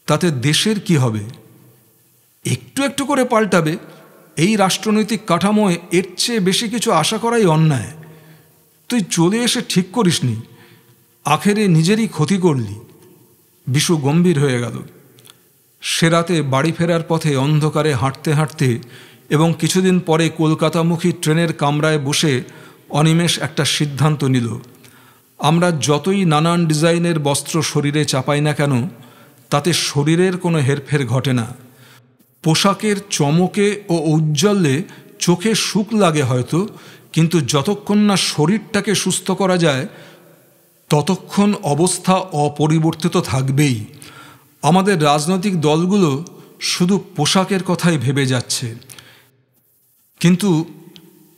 তাতে দেশের কি হবে? একটু একটু করে পাল্টাবে। এই রাষ্ট্রনৈতিক কাঠামোয় এর চেয়ে বেশি কিছু আশা করাই অন্যায়। তুই চলে এসে ঠিক করিসনি, আখেরে নিজেরই ক্ষতি করলি। বিশু গম্ভীর হয়ে গেল। সে রাতে বাড়ি ফেরার পথে অন্ধকারে হাঁটতে হাঁটতে এবং কিছুদিন পরে কলকাতামুখী ট্রেনের কামরায় বসে অনিমেষ একটা সিদ্ধান্ত নিল। আমরা যতই নানান ডিজাইনের বস্ত্র শরীরে চাপাই না কেন, তাতে শরীরের কোনো হেরফের ঘটে না। পোশাকের চমকে ও ঔজ্জ্বল্যে চোখে সুখ লাগে হয়তো, কিন্তু যতক্ষণ না শরীরটাকে সুস্থ করা যায় ততক্ষণ অবস্থা অপরিবর্তিত থাকবেই। আমাদের রাজনৈতিক দলগুলো শুধু পোশাকের কথাই ভেবে যাচ্ছে, কিন্তু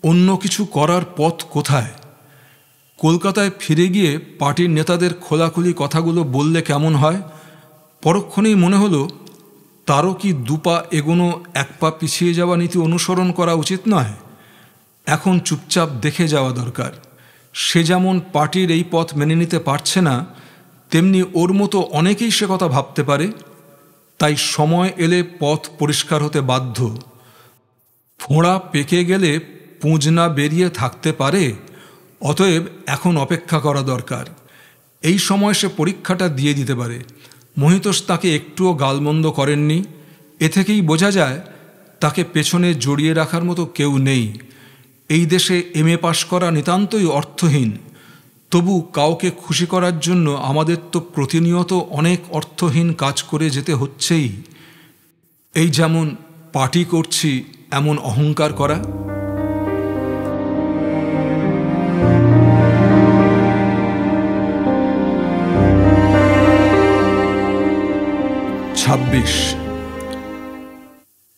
অন্য কিছু করার পথ কোথায়? কলকাতায় ফিরে গিয়ে পার্টির নেতাদের খোলাখুলি কথাগুলো বললে কেমন হয়? পরক্ষণেই মনে হলো, তারও কি 2 পা এগোনো 1 পা পিছিয়ে যাওয়া নীতি অনুসরণ করা উচিত নয়? এখন চুপচাপ দেখে যাওয়া দরকার। সে যেমন পার্টির এই পথ মেনে নিতে পারছে না, তেমনি ওর মতো অনেকেই সে কথা ভাবতে পারে। তাই সময় এলে পথ পরিষ্কার হতে বাধ্য। ফোঁড়া পেকে গেলে পুঁজ না বেরিয়ে থাকতে পারে। অতএব এখন অপেক্ষা করা দরকার। এই সময় সে পরীক্ষাটা দিয়ে দিতে পারে। মহিতোষ তাকে একটুও গালমন্দ করেননি। এ থেকেই বোঝা যায় তাকে পেছনে জড়িয়ে রাখার মতো কেউ নেই। এই দেশে MA পাশ করা নিতান্তই অর্থহীন। তবু কাউকে খুশি করার জন্য আমাদের তো প্রতিনিয়ত অনেক অর্থহীন কাজ করে যেতে হচ্ছেই। এই যেমন পার্টি করছি এমন অহংকার করা। 26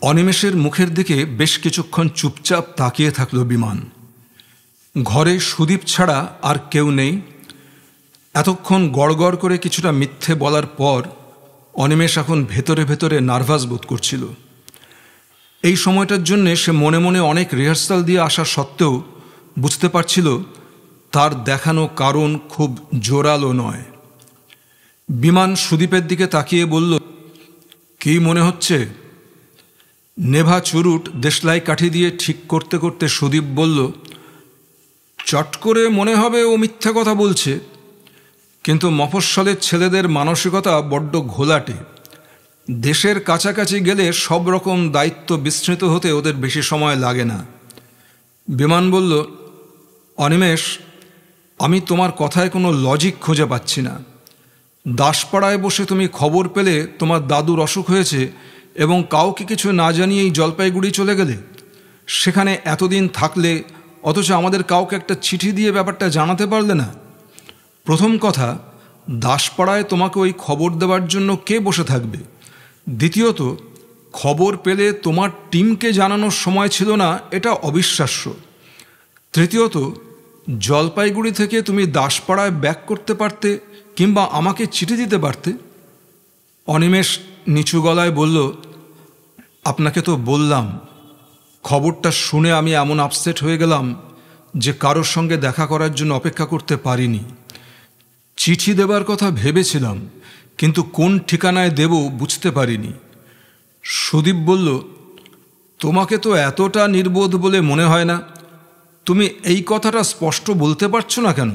অনিমেষের মুখের দিকে বেশ কিছুক্ষণ চুপচাপ তাকিয়ে থাকল বিমান। ঘরে সুদীপ ছাড়া আর কেউ নেই। এতক্ষণ গড়গড় করে কিছুটা মিথ্যে বলার পর অনিমেষ এখন ভেতরে ভেতরে নার্ভাস বোধ করছিল। এই সময়টার জন্যে সে মনে মনে অনেক রিহার্সাল দিয়ে আসা সত্ত্বেও বুঝতে পারছিল তার দেখানো কারণ খুব জোরালো নয়। বিমান সুদীপের দিকে তাকিয়ে বলল, কি মনে হচ্ছে? নেভা চুরুট দেশলাই কাঠি দিয়ে ঠিক করতে করতে সুদীপ বলল, চট করে মনে হবে ও মিথ্যা কথা বলছে, কিন্তু মফস্বলের ছেলেদের মানসিকতা বড্ড ঘোলাটে। দেশের কাছাকাছি গেলে সব রকম দায়িত্ব বিস্মৃত হতে ওদের বেশি সময় লাগে না। বিমান বলল, অনিমেষ, আমি তোমার কথায় কোনো লজিক খুঁজে পাচ্ছি না। দাসপাড়ায় বসে তুমি খবর পেলে তোমার দাদুর অসুখ হয়েছে এবং কাউকে কিছু না জানিয়েই জলপাইগুড়ি চলে গেলে। সেখানে এতদিন থাকলে অথচ আমাদের কাউকে একটা চিঠি দিয়ে ব্যাপারটা জানাতে পারলে না। প্রথম কথা, দাসপাড়ায় তোমাকে ওই খবর দেওয়ার জন্য কে বসে থাকবে? দ্বিতীয়ত, খবর পেলে তোমার টিমকে জানানোর সময় ছিল না, এটা অবিশ্বাস্য। তৃতীয়ত, জলপাইগুড়ি থেকে তুমি দাসপাড়ায় ব্যাক করতে পারতে কিংবা আমাকে চিঠি দিতে পারতে। অনিমেষ নিচু গলায় বলল, আপনাকে তো বললাম, খবরটা শুনে আমি এমন আপসেট হয়ে গেলাম যে কারোর সঙ্গে দেখা করার জন্য অপেক্ষা করতে পারিনি। চিঠি দেবার কথা ভেবেছিলাম, কিন্তু কোন ঠিকানায় দেব বুঝতে পারিনি। সুদীপ বলল, তোমাকে তো এতটা নির্বোধ বলে মনে হয় না। তুমি এই কথাটা স্পষ্ট বলতে পারছো না কেন?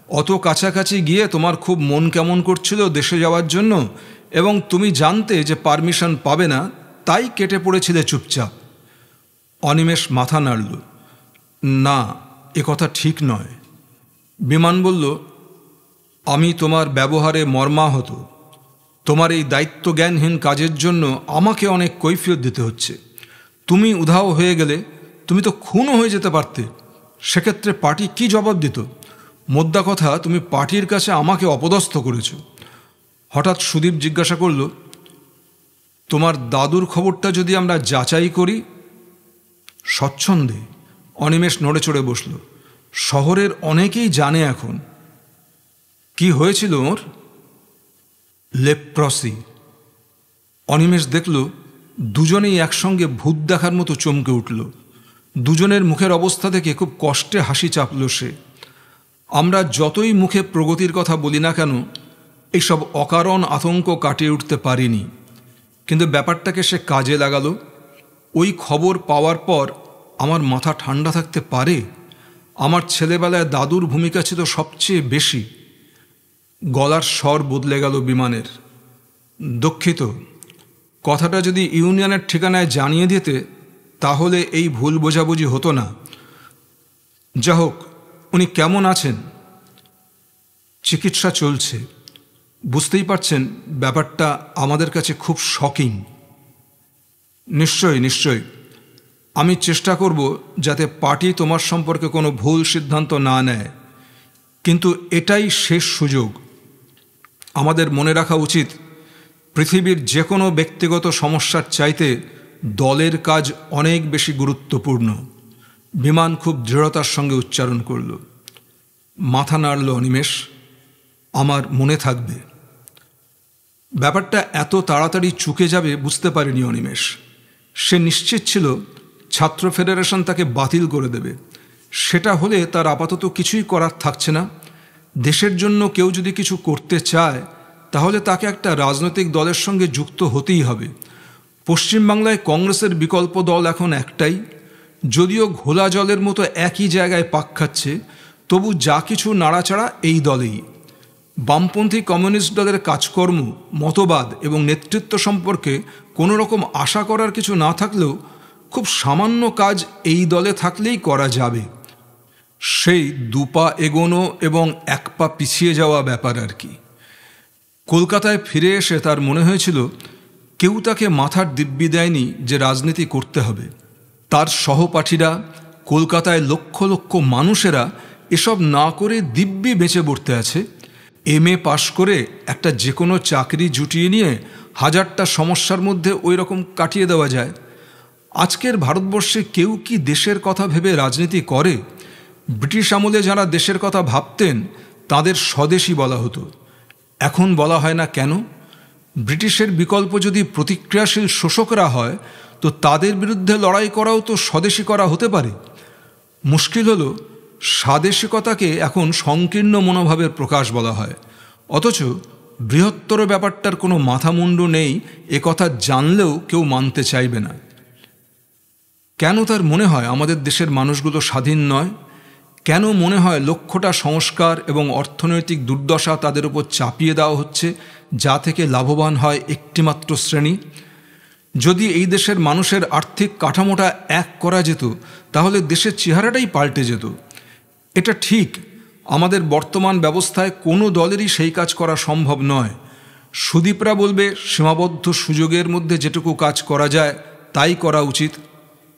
অত কাছাকাছি গিয়ে তোমার খুব মন কেমন করছিল দেশে যাওয়ার জন্য, এবং তুমি জানতে যে পারমিশন পাবে না, তাই কেটে পড়েছিলে চুপচাপ। অনিমেষ মাথা নাড়ল, না, এ কথা ঠিক নয়। বিমান বলল, আমি তোমার ব্যবহারে মর্মাহত। তোমার এই দায়িত্বজ্ঞানহীন কাজের জন্য আমাকে অনেক কৈফিয়ত দিতে হচ্ছে। তুমি উধাও হয়ে গেলে তুমি তো খুনও হয়ে যেতে পারতে। সেক্ষেত্রে পার্টি কি জবাব দিত? মোদ্দা কথা, তুমি পার্টির কাছে আমাকে অপদস্থ করেছ। হঠাৎ সুদীপ জিজ্ঞাসা করল, তোমার দাদুর খবরটা যদি আমরা যাচাই করি? স্বচ্ছন্দে অনিমেষ নড়ে চড়ে বসল। শহরের অনেকেই জানে এখন। কি হয়েছিল ওর? লেপ্রসি। অনিমেষ দেখল দুজনেই একসঙ্গে ভূত দেখার মতো চমকে উঠল। দুজনের মুখের অবস্থা থেকে খুব কষ্টে হাসি চাপল সে। আমরা যতই মুখে প্রগতির কথা বলি না কেন, এইসব অকারণ আতঙ্ক কাটিয়ে উঠতে পারিনি। কিন্তু ব্যাপারটাকে সে কাজে লাগালো। ওই খবর পাওয়ার পর আমার মাথা ঠান্ডা থাকতে পারে? আমার ছেলেবেলায় দাদুর ভূমিকা ছিল সবচেয়ে বেশি। গলার স্বর বদলে গেল বিমানের। দুঃখিত, কথাটা যদি ইউনিয়নের ঠিকানায় জানিয়ে দিতে তাহলে এই ভুল বোঝাবুঝি হতো না। যা হোক, উনি কেমন আছেন? চিকিৎসা চলছে। বুঝতেই পারছেন ব্যাপারটা আমাদের কাছে খুব শকিং। নিশ্চয়ই নিশ্চয়ই, আমি চেষ্টা করব যাতে পার্টি তোমার সম্পর্কে কোনো ভুল সিদ্ধান্ত না নেয়। কিন্তু এটাই শেষ সুযোগ। আমাদের মনে রাখা উচিত, পৃথিবীর যে কোনো ব্যক্তিগত সমস্যার চাইতে দলের কাজ অনেক বেশি গুরুত্বপূর্ণ। বিমান খুব দৃঢ়তার সঙ্গে উচ্চারণ করল। মাথা নাড়ল অনিমেষ, আমার মনে থাকবে। ব্যাপারটা এত তাড়াতাড়ি চুকে যাবে বুঝতে পারেনি অনিমেষ। সে নিশ্চিত ছিল ছাত্র ফেডারেশন তাকে বাতিল করে দেবে। সেটা হলে তার আপাতত কিছুই করার থাকছে না। দেশের জন্য কেউ যদি কিছু করতে চায় তাহলে তাকে একটা রাজনৈতিক দলের সঙ্গে যুক্ত হতেই হবে। পশ্চিমবাংলায় কংগ্রেসের বিকল্প দল এখন একটাই। যদিও ঘোলা জলের মতো একই জায়গায় পাক খাচ্ছে, তবু যা কিছু নাড়াচাড়া এই দলেই। বামপন্থী কমিউনিস্ট দলের কাজকর্ম, মতবাদ এবং নেতৃত্ব সম্পর্কে কোনো রকম আশা করার কিছু না থাকলেও খুব সামান্য কাজ এই দলে থাকলেই করা যাবে। সেই দুপা এগোনো এবং এক পা পিছিয়ে যাওয়া ব্যাপার আর কি। কলকাতায় ফিরে এসে তার মনে হয়েছিল কেউ তাকে মাথার দিব্যি দেয়নি যে রাজনীতি করতে হবে। তার সহপাঠীরা, কলকাতায় লক্ষ লক্ষ মানুষেরা এসব না করে দিব্যি বেঁচে পড়তে আছে। MA পাশ করে একটা যে কোনো চাকরি জুটিয়ে নিয়ে হাজারটা সমস্যার মধ্যে ওই রকম কাটিয়ে দেওয়া যায়। আজকের ভারতবর্ষে কেউ কি দেশের কথা ভেবে রাজনীতি করে? ব্রিটিশ আমলে যারা দেশের কথা ভাবতেন তাদের স্বদেশী বলা হতো, এখন বলা হয় না কেন? ব্রিটিশের বিকল্প যদি প্রতিক্রিয়াশীল শোষকরা হয় তো তাদের বিরুদ্ধে লড়াই করাও তো স্বদেশী করা হতে পারে। মুশকিল হলো স্বাদেশিকতাকে এখন সংকীর্ণ মনোভাবের প্রকাশ বলা হয়, অথচ বৃহত্তর ব্যাপারটার কোনো মাথামুন্ডু নেই এ কথা জানলেও কেউ মানতে চাইবে না। কেন তার মনে হয় আমাদের দেশের মানুষগুলো স্বাধীন নয়? কেন মনে হয় লক্ষ্যটা সংস্কার এবং অর্থনৈতিক দুর্দশা তাদের উপর চাপিয়ে দেওয়া হচ্ছে, যা থেকে লাভবান হয় একটিমাত্র শ্রেণী? যদি এই দেশের মানুষের আর্থিক কাঠামোটা এক করা যেত তাহলে দেশের চেহারাটাই পাল্টে যেত। এটা ঠিক, আমাদের বর্তমান ব্যবস্থায় কোনো দলেরই সেই কাজ করা সম্ভব নয়। সুদীপরা বলবে সীমাবদ্ধ সুযোগের মধ্যে যেটুকু কাজ করা যায় তাই করা উচিত।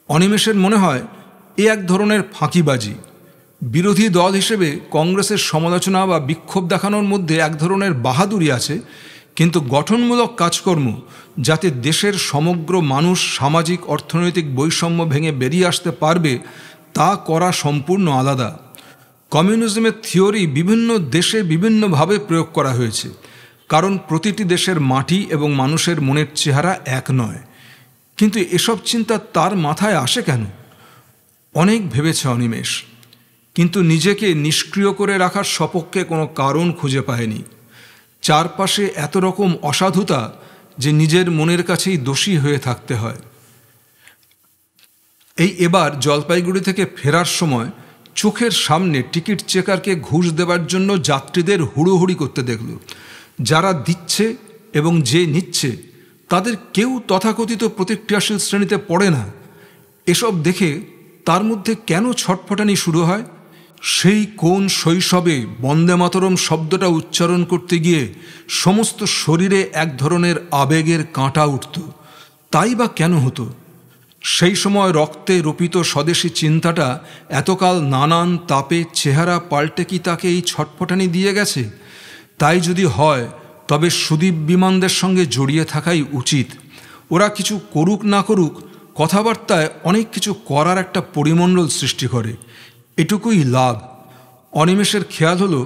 অনিমেষের মনে হয় এ এক ধরনের ফাঁকিবাজি। বিরোধী দল হিসেবে কংগ্রেসের সমালোচনা বা বিক্ষোভ দেখানোর মধ্যে এক ধরনের বাহাদুরি আছে, কিন্তু গঠনমূলক কাজকর্ম যাতে দেশের সমগ্র মানুষ সামাজিক অর্থনৈতিক বৈষম্য ভেঙে বেরিয়ে আসতে পারবে তা করা সম্পূর্ণ আলাদা। কমিউনিজমের থিওরি বিভিন্ন দেশে বিভিন্নভাবে প্রয়োগ করা হয়েছে, কারণ প্রতিটি দেশের মাটি এবং মানুষের মনের চেহারা এক নয়। কিন্তু এসব চিন্তা তার মাথায় আসে কেন? অনেক ভেবেছে অনিমেষ, কিন্তু নিজেকে নিষ্ক্রিয় করে রাখার সপক্ষে কোনো কারণ খুঁজে পায়নি। চারপাশে এত রকম অসাধুতা যে নিজের মনের কাছেই দোষী হয়ে থাকতে হয়। এবার জলপাইগুড়ি থেকে ফেরার সময় চোখের সামনে টিকিট চেকারকে ঘুষ দেবার জন্য যাত্রীদের হুড়োহুড়ি করতে দেখল। যারা দিচ্ছে এবং যে নিচ্ছে তাদের কেউ তথাকথিত প্রতিক্রিয়াশীল শ্রেণীতে পড়ে না। এসব দেখে তার মধ্যে কেন ছটফটানি শুরু হয়? সেই কোন শৈশবে বন্দে মাতরম শব্দটা উচ্চারণ করতে গিয়ে সমস্ত শরীরে এক ধরনের আবেগের কাঁটা উঠত, তাই বা কেন হতো? সেই সময় রক্তে রোপিত স্বদেশী চিন্তাটা এতকাল নানান তাপে চেহারা পাল্টে কি তাকে এই ছটফটানি দিয়ে গেছে? তাই যদি হয় তবে সুদীপ বিমানদের সঙ্গে জড়িয়ে থাকাই উচিত। ওরা কিছু করুক না করুক, কথাবার্তায় অনেক কিছু করার একটা পরিমণ্ডল সৃষ্টি করে, এটুকুই লাভ। অনিমেষের খেয়াল হলো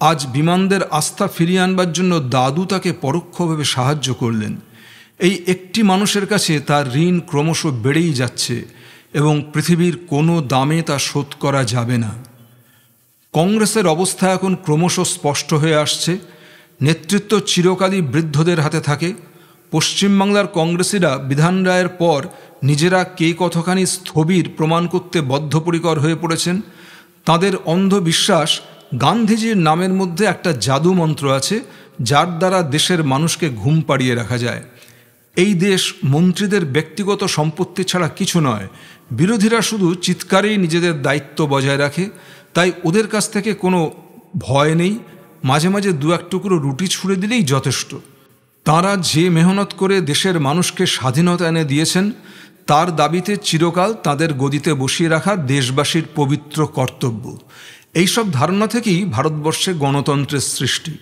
আজ বিমানদের আস্থা ফিরিয়ে আনবার জন্য দাদু তাকে পরোক্ষভাবে সাহায্য করলেন। এই একটি মানুষের কাছে তার ঋণ ক্রমশ বেড়েই যাচ্ছে এবং পৃথিবীর কোনো দামে তা শোধ করা যাবে না। কংগ্রেসের অবস্থা এখন ক্রমশ স্পষ্ট হয়ে আসছে। নেতৃত্ব চিরকালই বৃদ্ধদের হাতে থাকে। পশ্চিমবাংলার কংগ্রেসিরা বিধান রায়ের পর নিজেরা কে কতখানি স্থবির প্রমাণ করতে বদ্ধপরিকর হয়ে পড়েছেন। তাদের অন্ধ বিশ্বাস গান্ধীজির নামের মধ্যে একটা জাদু মন্ত্র আছে যার দ্বারা দেশের মানুষকে ঘুম পাড়িয়ে রাখা যায়। এই দেশ মন্ত্রীদের ব্যক্তিগত সম্পত্তি ছাড়া কিছু নয়। বিরোধীরা শুধু চিৎকারেই নিজেদের দায়িত্ব বজায় রাখে, তাই ওদের কাছ থেকে কোনো ভয় নেই। মাঝে মাঝে দু এক টুকরো রুটি ছুঁড়ে দিলেই যথেষ্ট। তাঁরা যে মেহনত করে দেশের মানুষকে স্বাধীনতা এনে দিয়েছেন তার দাবিতে চিরকাল তাদের গদিতে বসিয়ে রাখা দেশবাসীর পবিত্র কর্তব্য। এইসব ধারণা থেকেই ভারতবর্ষে গণতন্ত্রের সৃষ্টি,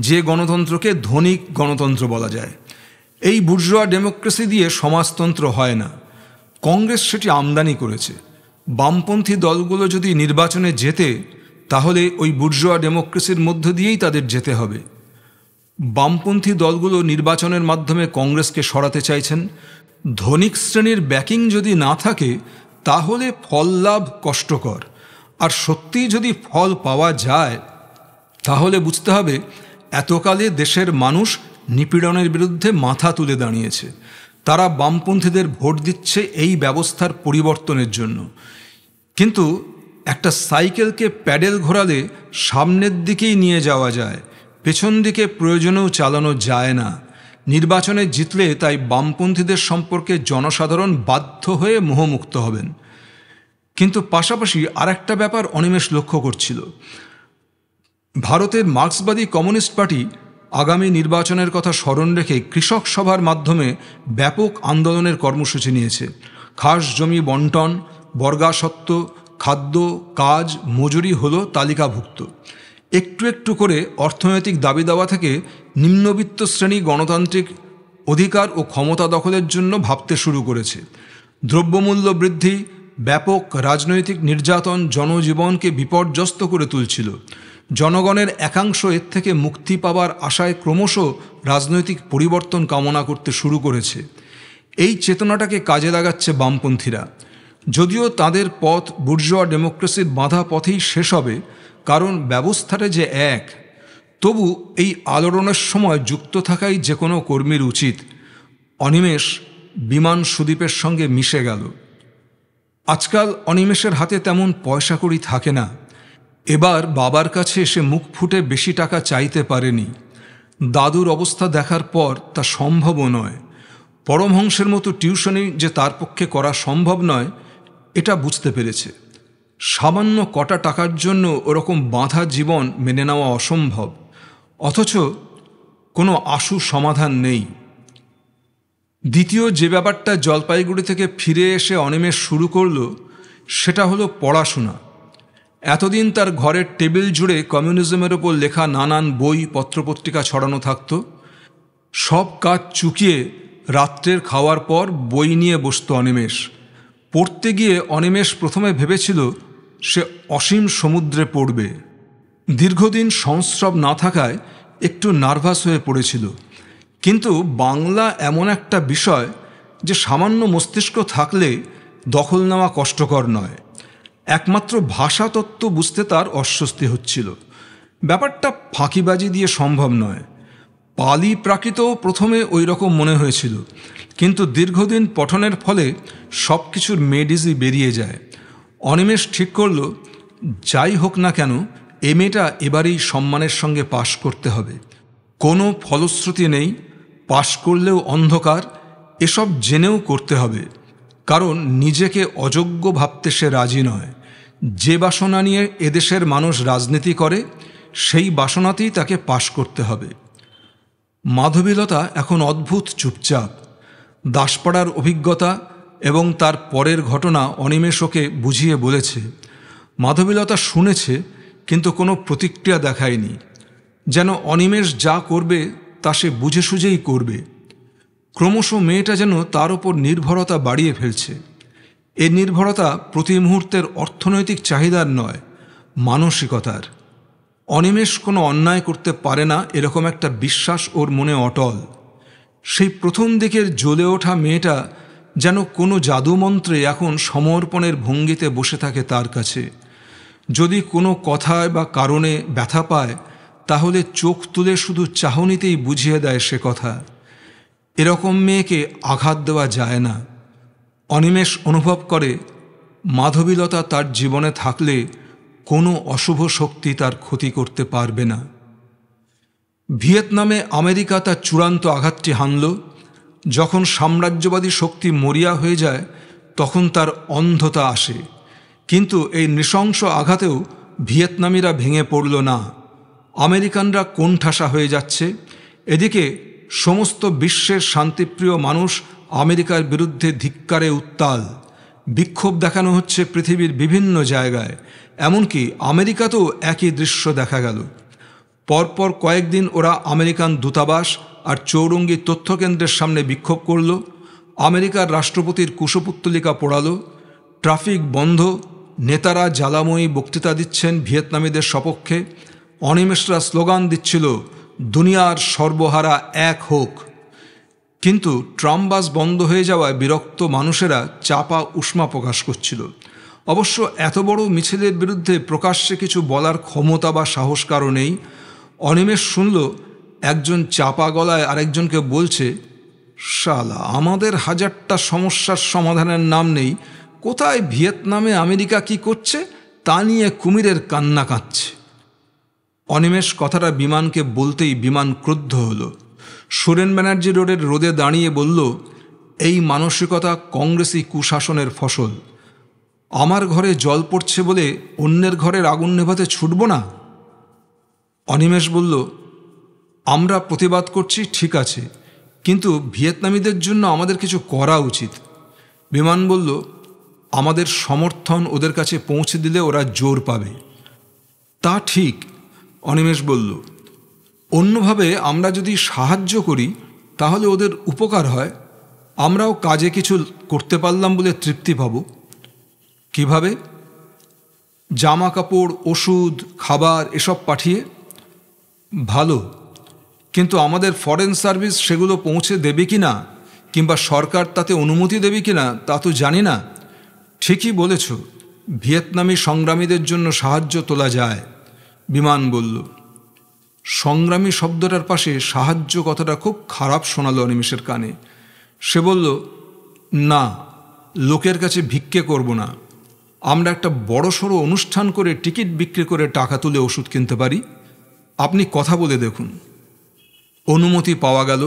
যে গণতন্ত্রকে ধনিক গণতন্ত্র বলা যায়। এই বুর্জোয়া ডেমোক্রেসি দিয়ে সমাজতন্ত্র হয় না, কংগ্রেস সেটি আমদানি করেছে। বামপন্থী দলগুলো যদি নির্বাচনে জেতে তাহলে ওই বুর্জোয়া ডেমোক্রেসির মধ্য দিয়েই তাদের যেতে হবে। বামপন্থী দলগুলো নির্বাচনের মাধ্যমে কংগ্রেসকে সরাতে চাইছেন। ধনিক শ্রেণীর ব্যাকিং যদি না থাকে তাহলে ফল লাভ কষ্টকর, আর সত্যিই যদি ফল পাওয়া যায় তাহলে বুঝতে হবে এতকালে দেশের মানুষ নিপীড়নের বিরুদ্ধে মাথা তুলে দাঁড়িয়েছে। তারা বামপন্থীদের ভোট দিচ্ছে এই ব্যবস্থার পরিবর্তনের জন্য। কিন্তু একটা সাইকেলকে প্যাডেল ঘোরালে সামনের দিকেই নিয়ে যাওয়া যায়, পেছন দিকে প্রয়োজনেও চালানো যায় না। নির্বাচনে জিতলে তাই বামপন্থীদের সম্পর্কে জনসাধারণ বাধ্য হয়ে মোহমুক্ত হবেন। কিন্তু পাশাপাশি আরেকটা ব্যাপার অনিমেষ লক্ষ্য করছিল। ভারতের মার্ক্সবাদী কমিউনিস্ট পার্টি আগামী নির্বাচনের কথা স্মরণ রেখে কৃষক সভার মাধ্যমে ব্যাপক আন্দোলনের কর্মসূচি নিয়েছে। খাস জমি বন্টন, বর্গাসত্ব, খাদ্য, কাজ, মজুরি হলো তালিকাভুক্ত। একটু একটু করে অর্থনৈতিক দাবি দাওয়া থেকে নিম্নবিত্ত শ্রেণী গণতান্ত্রিক অধিকার ও ক্ষমতা দখলের জন্য ভাবতে শুরু করেছে। দ্রব্যমূল্য বৃদ্ধি, ব্যাপক রাজনৈতিক নির্যাতন জনজীবনকে বিপর্যস্ত করে তুলছিল। জনগণের একাংশ এর থেকে মুক্তি পাবার আশায় ক্রমশ রাজনৈতিক পরিবর্তন কামনা করতে শুরু করেছে। এই চেতনাটাকে কাজে লাগাচ্ছে বামপন্থীরা। যদিও তাদের পথ বুর্জোয়া ডেমোক্রেসির বাঁধা পথেই শেষ হবে, কারণ ব্যবস্থাটা যে এক, তবু এই আলোড়নের সময় যুক্ত থাকাই যে কোনো কর্মীর উচিত। অনিমেষ বিমান সুদীপের সঙ্গে মিশে গেল। আজকাল অনিমেষের হাতে তেমন পয়সা কড়ি থাকে না। এবার বাবার কাছে এসে মুখ ফুটে বেশি টাকা চাইতে পারেনি। দাদুর অবস্থা দেখার পর তা সম্ভবও নয়। পরমহংসের মতো টিউশনি যে তার পক্ষে করা সম্ভব নয়, এটা বুঝতে পেরেছে। সামান্য কটা টাকার জন্য ওরকম বাঁধা জীবন মেনে নেওয়া অসম্ভব, অথচ কোনো আশু সমাধান নেই। দ্বিতীয় যে ব্যাপারটা জলপাইগুড়ি থেকে ফিরে এসে অনিমেষ শুরু করল, সেটা হলো পড়াশোনা। এতদিন তার ঘরের টেবিল জুড়ে কমিউনিজমের ওপর লেখা নানান বই পত্রপত্রিকা ছড়ানো থাকত। সব কাজ চুকিয়ে রাত্রের খাওয়ার পর বই নিয়ে বসত অনিমেষ। পড়তে গিয়ে অনিমেষ প্রথমে ভেবেছিল সে অসীম সমুদ্রে পড়বে। দীর্ঘদিন সংস্রব না থাকায় একটু নার্ভাস হয়ে পড়েছিল। কিন্তু বাংলা এমন একটা বিষয় যে সামান্য মস্তিষ্ক থাকলে দখল নেওয়া কষ্টকর নয়। একমাত্র ভাষাতত্ত্ব বুঝতে তার অস্বস্তি হচ্ছিল। ব্যাপারটা ফাঁকিবাজি দিয়ে সম্ভব নয়। পালি প্রাকৃতও প্রথমে ওই রকম মনে হয়েছিল, কিন্তু দীর্ঘদিন পঠনের ফলে সব কিছুর মেডিজি বেরিয়ে যায়। অনিমেষ ঠিক করল, যাই হোক না কেন এমএটা এবারেই সম্মানের সঙ্গে পাশ করতে হবে। কোনো ফলশ্রুতি নেই, পাশ করলেও অন্ধকার, এসব জেনেও করতে হবে। কারণ নিজেকে অযোগ্য ভাবতে সে রাজি নয়। যে বাসনা নিয়ে এদেশের মানুষ রাজনীতি করে, সেই বাসনাতেই তাকে পাশ করতে হবে। মাধবীলতা এখন অদ্ভুত চুপচাপ। দাসপাড়ার অভিজ্ঞতা এবং তার পরের ঘটনা অনিমেষ ওকে বুঝিয়ে বলেছে। মাধবীলতা শুনেছে, কিন্তু কোনো প্রতিক্রিয়া দেখায়নি। যেন অনিমেষ যা করবে তা সে বুঝে সুঝেই করবে। ক্রমশ মেয়েটা যেন তার ওপর নির্ভরতা বাড়িয়ে ফেলছে। এ নির্ভরতা প্রতি মুহূর্তের অর্থনৈতিক চাহিদার নয়, মানসিকতার। অনিমেষ কোনো অন্যায় করতে পারে না, এরকম একটা বিশ্বাস ওর মনে অটল। সেই প্রথম দিকের জ্বলে ওঠা মেয়েটা যেন কোনো জাদুমন্ত্রে এখন সমর্পণের ভঙ্গিতে বসে থাকে তার কাছে। যদি কোনো কথায় বা কারণে ব্যথা পায়, তাহলে চোখ তুলে শুধু চাহনিতেই বুঝিয়ে দেয় সে কথা। এরকম মেয়েকে আঘাত দেওয়া যায় না। অনিমেষ অনুভব করে, মাধবীলতা তার জীবনে থাকলে কোনো অশুভ শক্তি তার ক্ষতি করতে পারবে না। ভিয়েতনামে আমেরিকা তার চূড়ান্ত আঘাতটি হানল। যখন সাম্রাজ্যবাদী শক্তি মরিয়া হয়ে যায়, তখন তার অন্ধতা আসে। কিন্তু এই নৃশংস আঘাতেও ভিয়েতনামিরা ভেঙে পড়ল না। আমেরিকানরা কোণঠাসা হয়ে যাচ্ছে। এদিকে সমস্ত বিশ্বের শান্তিপ্রিয় মানুষ আমেরিকার বিরুদ্ধে ধিক্কারে উত্তাল। বিক্ষোভ দেখানো হচ্ছে পৃথিবীর বিভিন্ন জায়গায়। এমনকি আমেরিকাতেও একই দৃশ্য দেখা গেল। পরপর কয়েকদিন ওরা আমেরিকান দূতাবাস আর চৌরঙ্গী তথ্যকেন্দ্রের সামনে বিক্ষোভ করল। আমেরিকার রাষ্ট্রপতির কুশপুত্তলিকা পোড়ালো। ট্রাফিক বন্ধ। নেতারা জ্বালাময়ী বক্তৃতা দিচ্ছেন ভিয়েতনামীদের সপক্ষে। অনিমেষরা স্লোগান দিচ্ছিল, দুনিয়ার সর্বহারা এক হোক। কিন্তু ট্রামবাস বন্ধ হয়ে যাওয়ায় বিরক্ত মানুষেরা চাপা উষ্মা প্রকাশ করছিল। অবশ্য এত বড় মিছিলের বিরুদ্ধে প্রকাশ্যে কিছু বলার ক্ষমতা বা সাহস কারও নেই। অনিমেষ শুনল একজন চাপা গলায় আরেকজনকে বলছে, শালা, আমাদের হাজারটা সমস্যার সমাধানের নাম নেই, কোথায় ভিয়েতনামে আমেরিকা কি করছে তা নিয়ে কুমিরের কান্না কাঁদছে। অনিমেষ কথাটা বিমানকে বলতেই বিমান ক্রুদ্ধ হলো। সুরেন ব্যানার্জি রোডের রোদে দাঁড়িয়ে বলল, এই মানসিকতা কংগ্রেসি কুশাসনের ফসল। আমার ঘরে জল পড়ছে বলে অন্যের ঘরের আগুন নেভাতে ছুটব না। অনিমেষ বলল, আমরা প্রতিবাদ করছি ঠিক আছে, কিন্তু ভিয়েতনামীদের জন্য আমাদের কিছু করা উচিত। বিমান বলল, আমাদের সমর্থন ওদের কাছে পৌঁছে দিলে ওরা জোর পাবে। তা ঠিক, অনিমেষ বলল, অন্যভাবে আমরা যদি সাহায্য করি তাহলে ওদের উপকার হয়। আমরাও কাজে কিছু করতে পারলাম বলে তৃপ্তি পাব। কিভাবে? জামা কাপড়, ওষুধ, খাবার এসব পাঠিয়ে। ভালো, কিন্তু আমাদের ফরেন সার্ভিস সেগুলো পৌঁছে দেবে কি না, কিংবা সরকার তাতে অনুমতি দেবে কি না তা তো জানি না। ঠিকই বলেছ, ভিয়েতনামি সংগ্রামীদের জন্য সাহায্য তোলা যায়, বিমান বলল। সংগ্রামী শব্দটার পাশে সাহায্য কথাটা খুব খারাপ শোনালো অনিমেষের কানে। সে বলল, না, লোকের কাছে ভিক্ষে করব না। আমরা একটা বড়সড় অনুষ্ঠান করে টিকিট বিক্রি করে টাকা তুলে ওষুধ কিনতে পারি। আপনি কথা বলে দেখুন। অনুমতি পাওয়া গেল।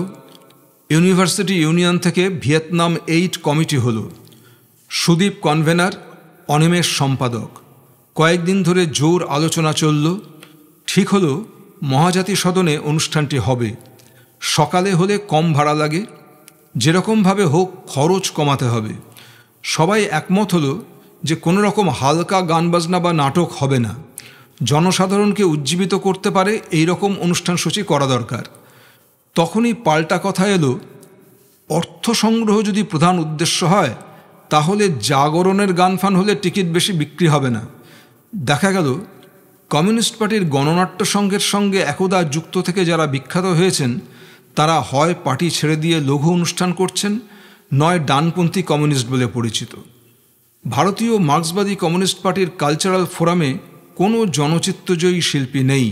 ইউনিভার্সিটি ইউনিয়ন থেকে ভিয়েতনাম এইড কমিটি হলো। সুদীপ কনভেনার, অনিমেষ সম্পাদক। কয়েকদিন ধরে জোর আলোচনা চলল। ঠিক হলো মহাজাতি সদনে অনুষ্ঠানটি হবে। সকালে হলে কম ভাড়া লাগে, যেরকমভাবে হোক খরচ কমাতে হবে। সবাই একমত হলো যে কোনো রকম হালকা গান বাজনা বা নাটক হবে না। জনসাধারণকে উজ্জীবিত করতে পারে এই রকম অনুষ্ঠানসূচি করা দরকার। তখনই পাল্টা কথা এলো, অর্থ সংগ্রহ যদি প্রধান উদ্দেশ্য হয় তাহলে জাগরণের গান ফান হলে টিকিট বেশি বিক্রি হবে না। দেখা গেল কমিউনিস্ট পার্টির গণনাট্য সংঘের সঙ্গে একদা যুক্ত থেকে যারা বিখ্যাত হয়েছেন তারা হয় পার্টি ছেড়ে দিয়ে লঘু অনুষ্ঠান করছেন, নয় ডানপন্থী কমিউনিস্ট বলে পরিচিত। ভারতীয় মার্ক্সবাদী কমিউনিস্ট পার্টির কালচারাল ফোরামে কোনো জনচিত্তজয়ী শিল্পী নেই।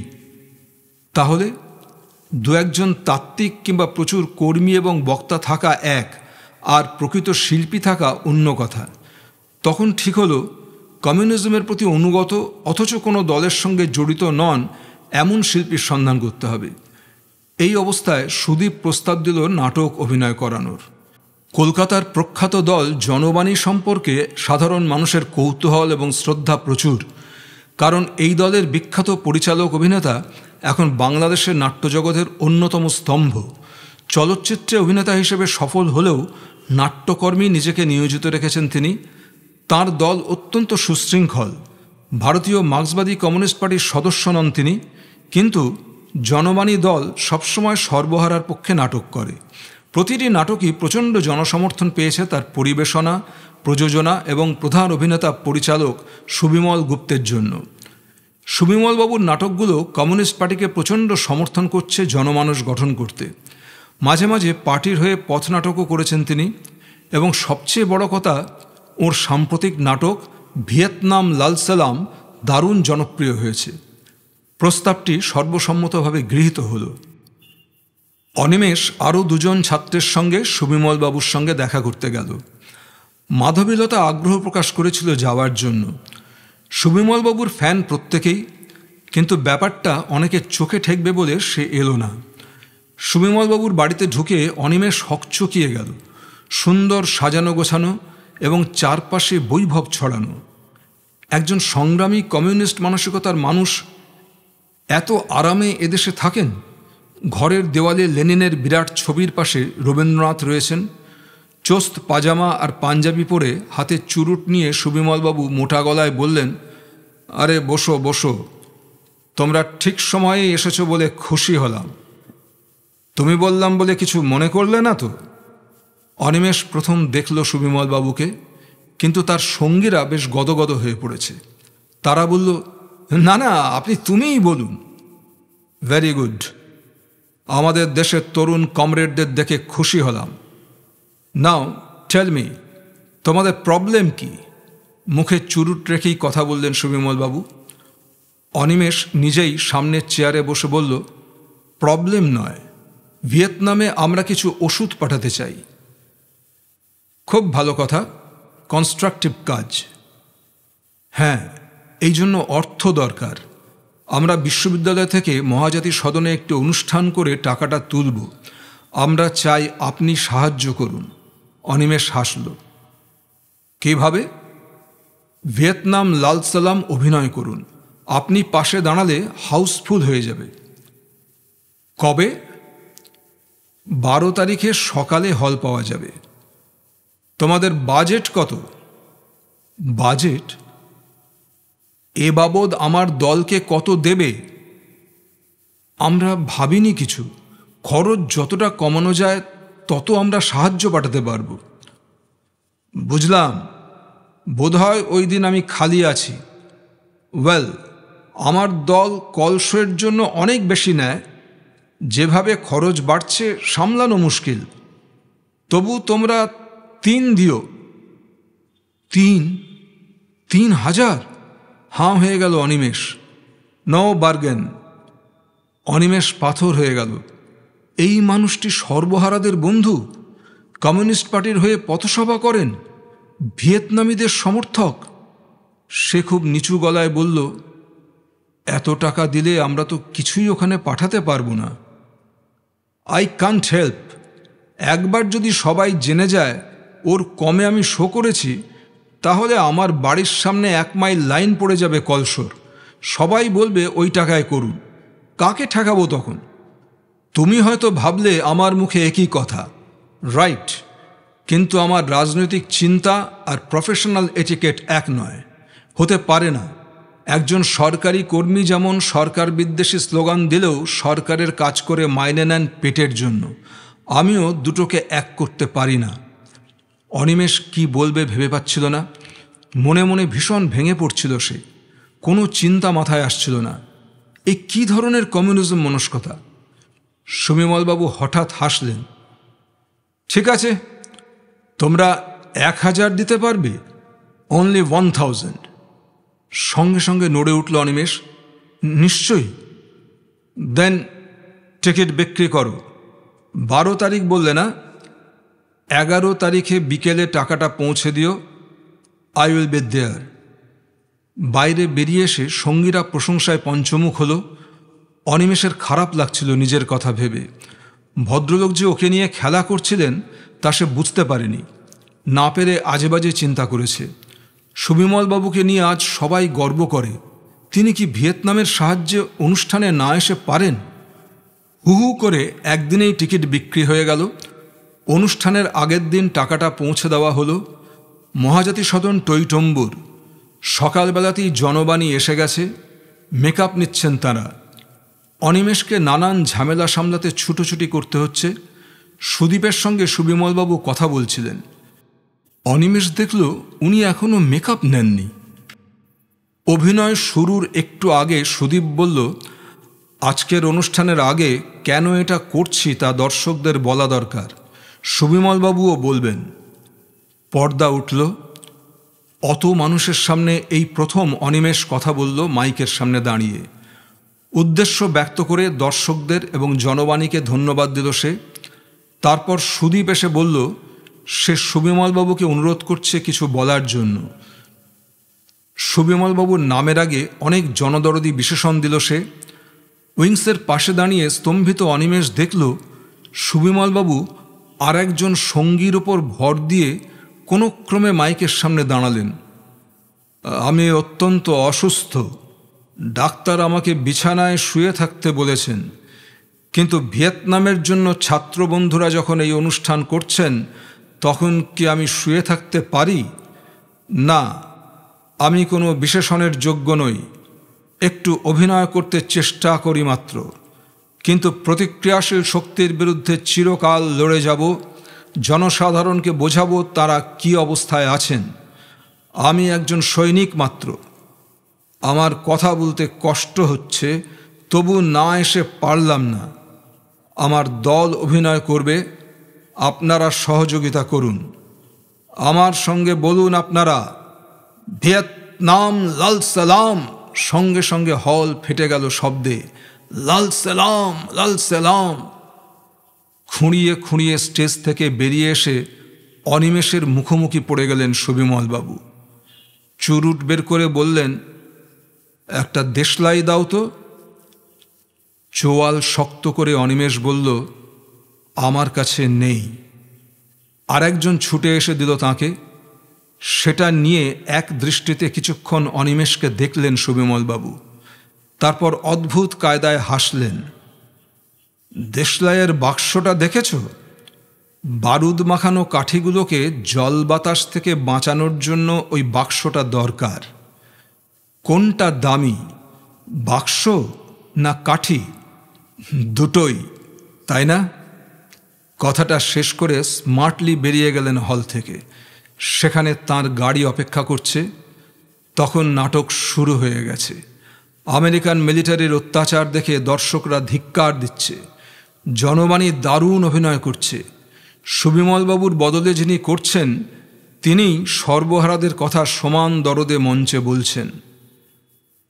তাহলে দু একজন তাত্ত্বিক কিংবা প্রচুর কর্মী এবং বক্তা থাকা এক, আর প্রকৃত শিল্পী থাকা অন্য কথা। তখন ঠিক হলো কমিউনিজমের প্রতি অনুগত অথচ কোনো দলের সঙ্গে জড়িত নন এমন শিল্পীর সন্ধান করতে হবে। এই অবস্থায় সুদীপ প্রস্তাব দিল নাটক অভিনয় করানোর। কলকাতার প্রখ্যাত দল জনবাণী সম্পর্কে সাধারণ মানুষের কৌতূহল এবং শ্রদ্ধা প্রচুর, কারণ এই দলের বিখ্যাত পরিচালক অভিনেতা এখন বাংলাদেশের নাট্যজগতের অন্যতম স্তম্ভ। চলচ্চিত্রে অভিনেতা হিসেবে সফল হলেও নাট্যকর্মী নিজেকে নিয়োজিত রেখেছেন তিনি। তার দল অত্যন্ত সুশৃঙ্খল। ভারতীয় মার্ক্সবাদী কমিউনিস্ট পার্টির সদস্য নন তিনি, কিন্তু জনবাণী দল সবসময় সর্বহারার পক্ষে নাটক করে। প্রতিটি নাটকই প্রচণ্ড জনসমর্থন পেয়েছে তার পরিবেশনা, প্রযোজনা এবং প্রধান অভিনেতা পরিচালক সুবিমল গুপ্তের জন্য। সুবিমলবাবুর নাটকগুলো কমিউনিস্ট পার্টিকে প্রচণ্ড সমর্থন করছে জনমানস গঠন করতে। মাঝে মাঝে পার্টির হয়ে পথনাটকও করেছেন তিনি, এবং সবচেয়ে বড় কথা, ওর সাম্প্রতিক নাটক ভিয়েতনাম লাল সালাম দারুণ জনপ্রিয় হয়েছে। প্রস্তাবটি সর্বসম্মতভাবে গৃহীত হল। অনিমেষ আরও দুজন ছাত্রের সঙ্গে সুবিমলবাবুর সঙ্গে দেখা করতে গেল। মাধবীলতা আগ্রহ প্রকাশ করেছিল যাওয়ার জন্য। সুবিমলবাবুর ফ্যান প্রত্যেকেই, কিন্তু ব্যাপারটা অনেকের চোখে ঠেকবে বলে সে এলো না। সুবিমলবাবুর বাড়িতে ঢুকে অনিমেষ হকচকিয়ে গেল। সুন্দর সাজানো গোছানো এবং চারপাশে বৈভব ছড়ানো। একজন সংগ্রামী কমিউনিস্ট মানসিকতার মানুষ এত আরামে এদেশে থাকেন। ঘরের দেওয়ালে লেনিনের বিরাট ছবির পাশে রবীন্দ্রনাথ রয়েছেন। চোস্ত পাজামা আর পাঞ্জাবি পরে হাতে চুরুট নিয়ে সুবিমলবাবু মোটা গলায় বললেন, আরে বসো বসো, তোমরা ঠিক সময়ে এসেছো বলে খুশি হলাম। তুমি বললাম বলে কিছু মনে করলে না তো? অনিমেষ প্রথম দেখল সুবিমলবাবুকে, কিন্তু তার সঙ্গীরা বেশ গদগদ হয়ে পড়েছে। তারা বলল, না না, আপনি তুমিই বলুন। ভেরি গুড, আমাদের দেশের তরুণ কমরেডদের দেখে খুশি হলাম। নাও টেল মি, তোমাদের প্রবলেম কি? মুখে চুরুট রেখেই কথা বললেন সুবিমলবাবু। অনিমেষ নিজেই সামনের চেয়ারে বসে বলল, প্রবলেম নয়, ভিয়েতনামে আমরা কিছু ওষুধ পাঠাতে চাই। খুব ভালো কথা, কনস্ট্রাকটিভ কাজ। হ্যাঁ, এই জন্য অর্থ দরকার। আমরা বিশ্ববিদ্যালয় থেকে মহাজাতি সদনে একটি অনুষ্ঠান করে টাকাটা তুলব। আমরা চাই আপনি সাহায্য করুন। অনিমেষ হাসল। কীভাবে? ভিয়েতনাম লাল সালাম অভিনয় করুন। আপনি পাশে দাঁড়ালে হাউসফুল হয়ে যাবে। কবে? 12 তারিখে সকালে হল পাওয়া যাবে। তোমাদের বাজেট কত? বাজেট? এ বাবদ আমার দলকে কত দেবে? আমরা ভাবিনি কিছু। খরচ যতটা কমানো যায় তত আমরা সাহায্য পাঠাতে পারব। বুঝলাম, বোধহয় ওই দিন আমি খালি আছি। ওয়েল, আমার দল কলসের জন্য অনেক বেশি নেয়। যেভাবে খরচ বাড়ছে সামলানো মুশকিল। তবু তোমরা 3 দিও। 3,000? হাঁ হয়ে গেল অনিমেষ। No bargain. অনিমেষ পাথর হয়ে গেল। এই মানুষটি সর্বহারাদের বন্ধু, কমিউনিস্ট পার্টির হয়ে পথসভা করেন, ভিয়েতনামীদের সমর্থক। সে খুব নিচু গলায় বলল, এত টাকা দিলে আমরা তো কিছুই ওখানে পাঠাতে পারবো না। I can't help. একবার যদি সবাই জেনে যায় ওর কমে আমি শো করেছি, তাহলে আমার বাড়ির সামনে 1 মাইল লাইন পড়ে যাবে কলসর। সবাই বলবে ওই টাকায় করুন। কাকে ঠেকাবো তখন? তুমি হয়তো ভাবলে আমার মুখে একই কথা, রাইট, কিন্তু আমার রাজনৈতিক চিন্তা আর প্রফেশনাল এটিকেট এক নয়, হতে পারে না। একজন সরকারি কর্মী যেমন সরকার বিদ্বেষী স্লোগান দিলেও সরকারের কাজ করে মাইনে নেন পেটের জন্য, আমিও দুটোকে এক করতে পারি না। অনিমেষ কি বলবে ভেবে পাচ্ছিল না। মনে মনে ভীষণ ভেঙে পড়ছিল সে। কোনো চিন্তা মাথায় আসছিল না। এই কী ধরনের কমিউনিজম মনস্কতা? সুবিমলবাবু হঠাৎ হাসলেন। ঠিক আছে, তোমরা 1000 দিতে পারবে? অনলি 1000। সঙ্গে সঙ্গে নড়ে উঠল অনিমেষ। নিশ্চয়ই। দেন টিকিট বিক্রি করো। 12 তারিখ বললে না? 11 তারিখে বিকেলে টাকাটা পৌঁছে দিও। I will be there. বাইরে বেরিয়ে এসে সঙ্গীরা প্রশংসায় পঞ্চমুখ হলো। অনিমেষের খারাপ লাগছিল নিজের কথা ভেবে। ভদ্রলোক যে ওকে নিয়ে খেলা করছিলেন তা সে বুঝতে পারেনি। না পেরে আজেবাজে চিন্তা করেছে। সুবিমলবাবুকে নিয়ে আজ সবাই গর্ব করে। তিনি কি ভিয়েতনামের সাহায্যে অনুষ্ঠানে না এসে পারেন? হু হু করে একদিনেই টিকিট বিক্রি হয়ে গেল। অনুষ্ঠানের আগের দিন টাকাটা পৌঁছে দেওয়া হলো। মহাজাতি সদন টইটম্বুর। সকালবেলাতেই জনবাণী এসে গেছে। মেকআপ নিচ্ছেন তাঁরা। অনিমেষকে নানান ঝামেলা সামলাতে ছুটোছুটি করতে হচ্ছে। সুদীপের সঙ্গে সুবিমলবাবু কথা বলছিলেন। অনিমেষ দেখল উনি এখনও মেকআপ নেননি। অভিনয় শুরুর একটু আগে সুদীপ বলল, আজকের অনুষ্ঠানের আগে কেন এটা করছি তা দর্শকদের বলা দরকার। সুবিমলবাবুও বলবেন। পর্দা উঠল। অত মানুষের সামনে এই প্রথম অনিমেষ কথা বলল মাইকের সামনে দাঁড়িয়ে। উদ্দেশ্য ব্যক্ত করে দর্শকদের এবং জনবাণীকে ধন্যবাদ দিল সে। তারপর সুদীপ এসে বলল সে সুবিমলবাবুকে অনুরোধ করছে কিছু বলার জন্য। সুবিমলবাবুর নামের আগে অনেক জনদরদি বিশেষণ দিল সে। উইংসের পাশে দাঁড়িয়ে স্তম্ভিত অনিমেষ দেখল সুবিমলবাবু আর একজন সঙ্গীর ওপর ভর দিয়ে কোনো ক্রমে মাইকের সামনে দাঁড়ালেন। আমি অত্যন্ত অসুস্থ। ডাক্তার আমাকে বিছানায় শুয়ে থাকতে বলেছেন, কিন্তু ভিয়েতনামের জন্য ছাত্রবন্ধুরা যখন এই অনুষ্ঠান করছেন তখন কি আমি শুয়ে থাকতে পারি? না, আমি কোনো বিশেষণের যোগ্য নই। একটু অভিনয় করতে চেষ্টা করি মাত্র, কিন্তু প্রতিক্রিয়াশীল শক্তির বিরুদ্ধে চিরকাল লড়ে যাব। জনসাধারণকে বোঝাবো তারা কি অবস্থায় আছেন। আমি একজন সৈনিক মাত্র। আমার কথা বলতে কষ্ট হচ্ছে, তবু না এসে পারলাম না। আমার দল অভিনয় করবে, আপনারা সহযোগিতা করুন। আমার সঙ্গে বলুন আপনারা, ভিয়েতনাম লাল সালাম। সঙ্গে সঙ্গে হল ফেটে গেল শব্দে, লাল সালাম, লাল সালাম। খুঁড়িয়ে খুঁড়িয়ে স্টেজ থেকে বেরিয়ে এসে অনিমেষের মুখোমুখি পড়ে গেলেন সুবিমলবাবু। চুরুট বের করে বললেন, একটা দেশলাই দাও তো। চোয়াল শক্ত করে অনিমেষ বলল, আমার কাছে নেই। আরেকজন ছুটে এসে দিল তাঁকে। সেটা নিয়ে এক দৃষ্টিতে কিছুক্ষণ অনিমেষকে দেখলেন সুবিমলবাবু। তারপর অদ্ভুত কায়দায় হাসলেন। দেশলাইয়ের বাক্সটা দেখেছ? বারুদ মাখানো কাঠিগুলোকে জল বাতাস থেকে বাঁচানোর জন্য ওই বাক্সটা দরকার। কোনটা দামি, বাক্স না কাঠি? দুটোই, তাই না? কথাটা শেষ করে স্মার্টলি বেরিয়ে গেলেন হল থেকে। সেখানে তার গাড়ি অপেক্ষা করছে। তখন নাটক শুরু হয়ে গেছে। আমেরিকান মিলিটারির অত্যাচার দেখে দর্শকরা ধিক্কার দিচ্ছে। জনবাণী দারুণ অভিনয় করছে। সুবিমলবাবুর বদলে যিনি করছেন তিনি সর্বহারাদের কথা সমান দরদে মঞ্চে বলছেন।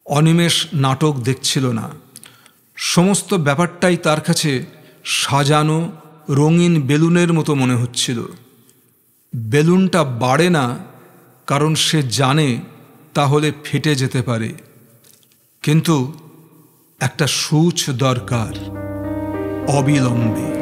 অনিমেষ নাটক দেখছিল না। সমস্ত ব্যাপারটাই তার কাছে সাজানো রঙিন বেলুনের মতো মনে হচ্ছিল। বেলুনটা বাড়ে না, কারণ সে জানে তাহলে ফেটে যেতে পারে। কিন্তু একটা সূচ দরকার, অবিলম্বে।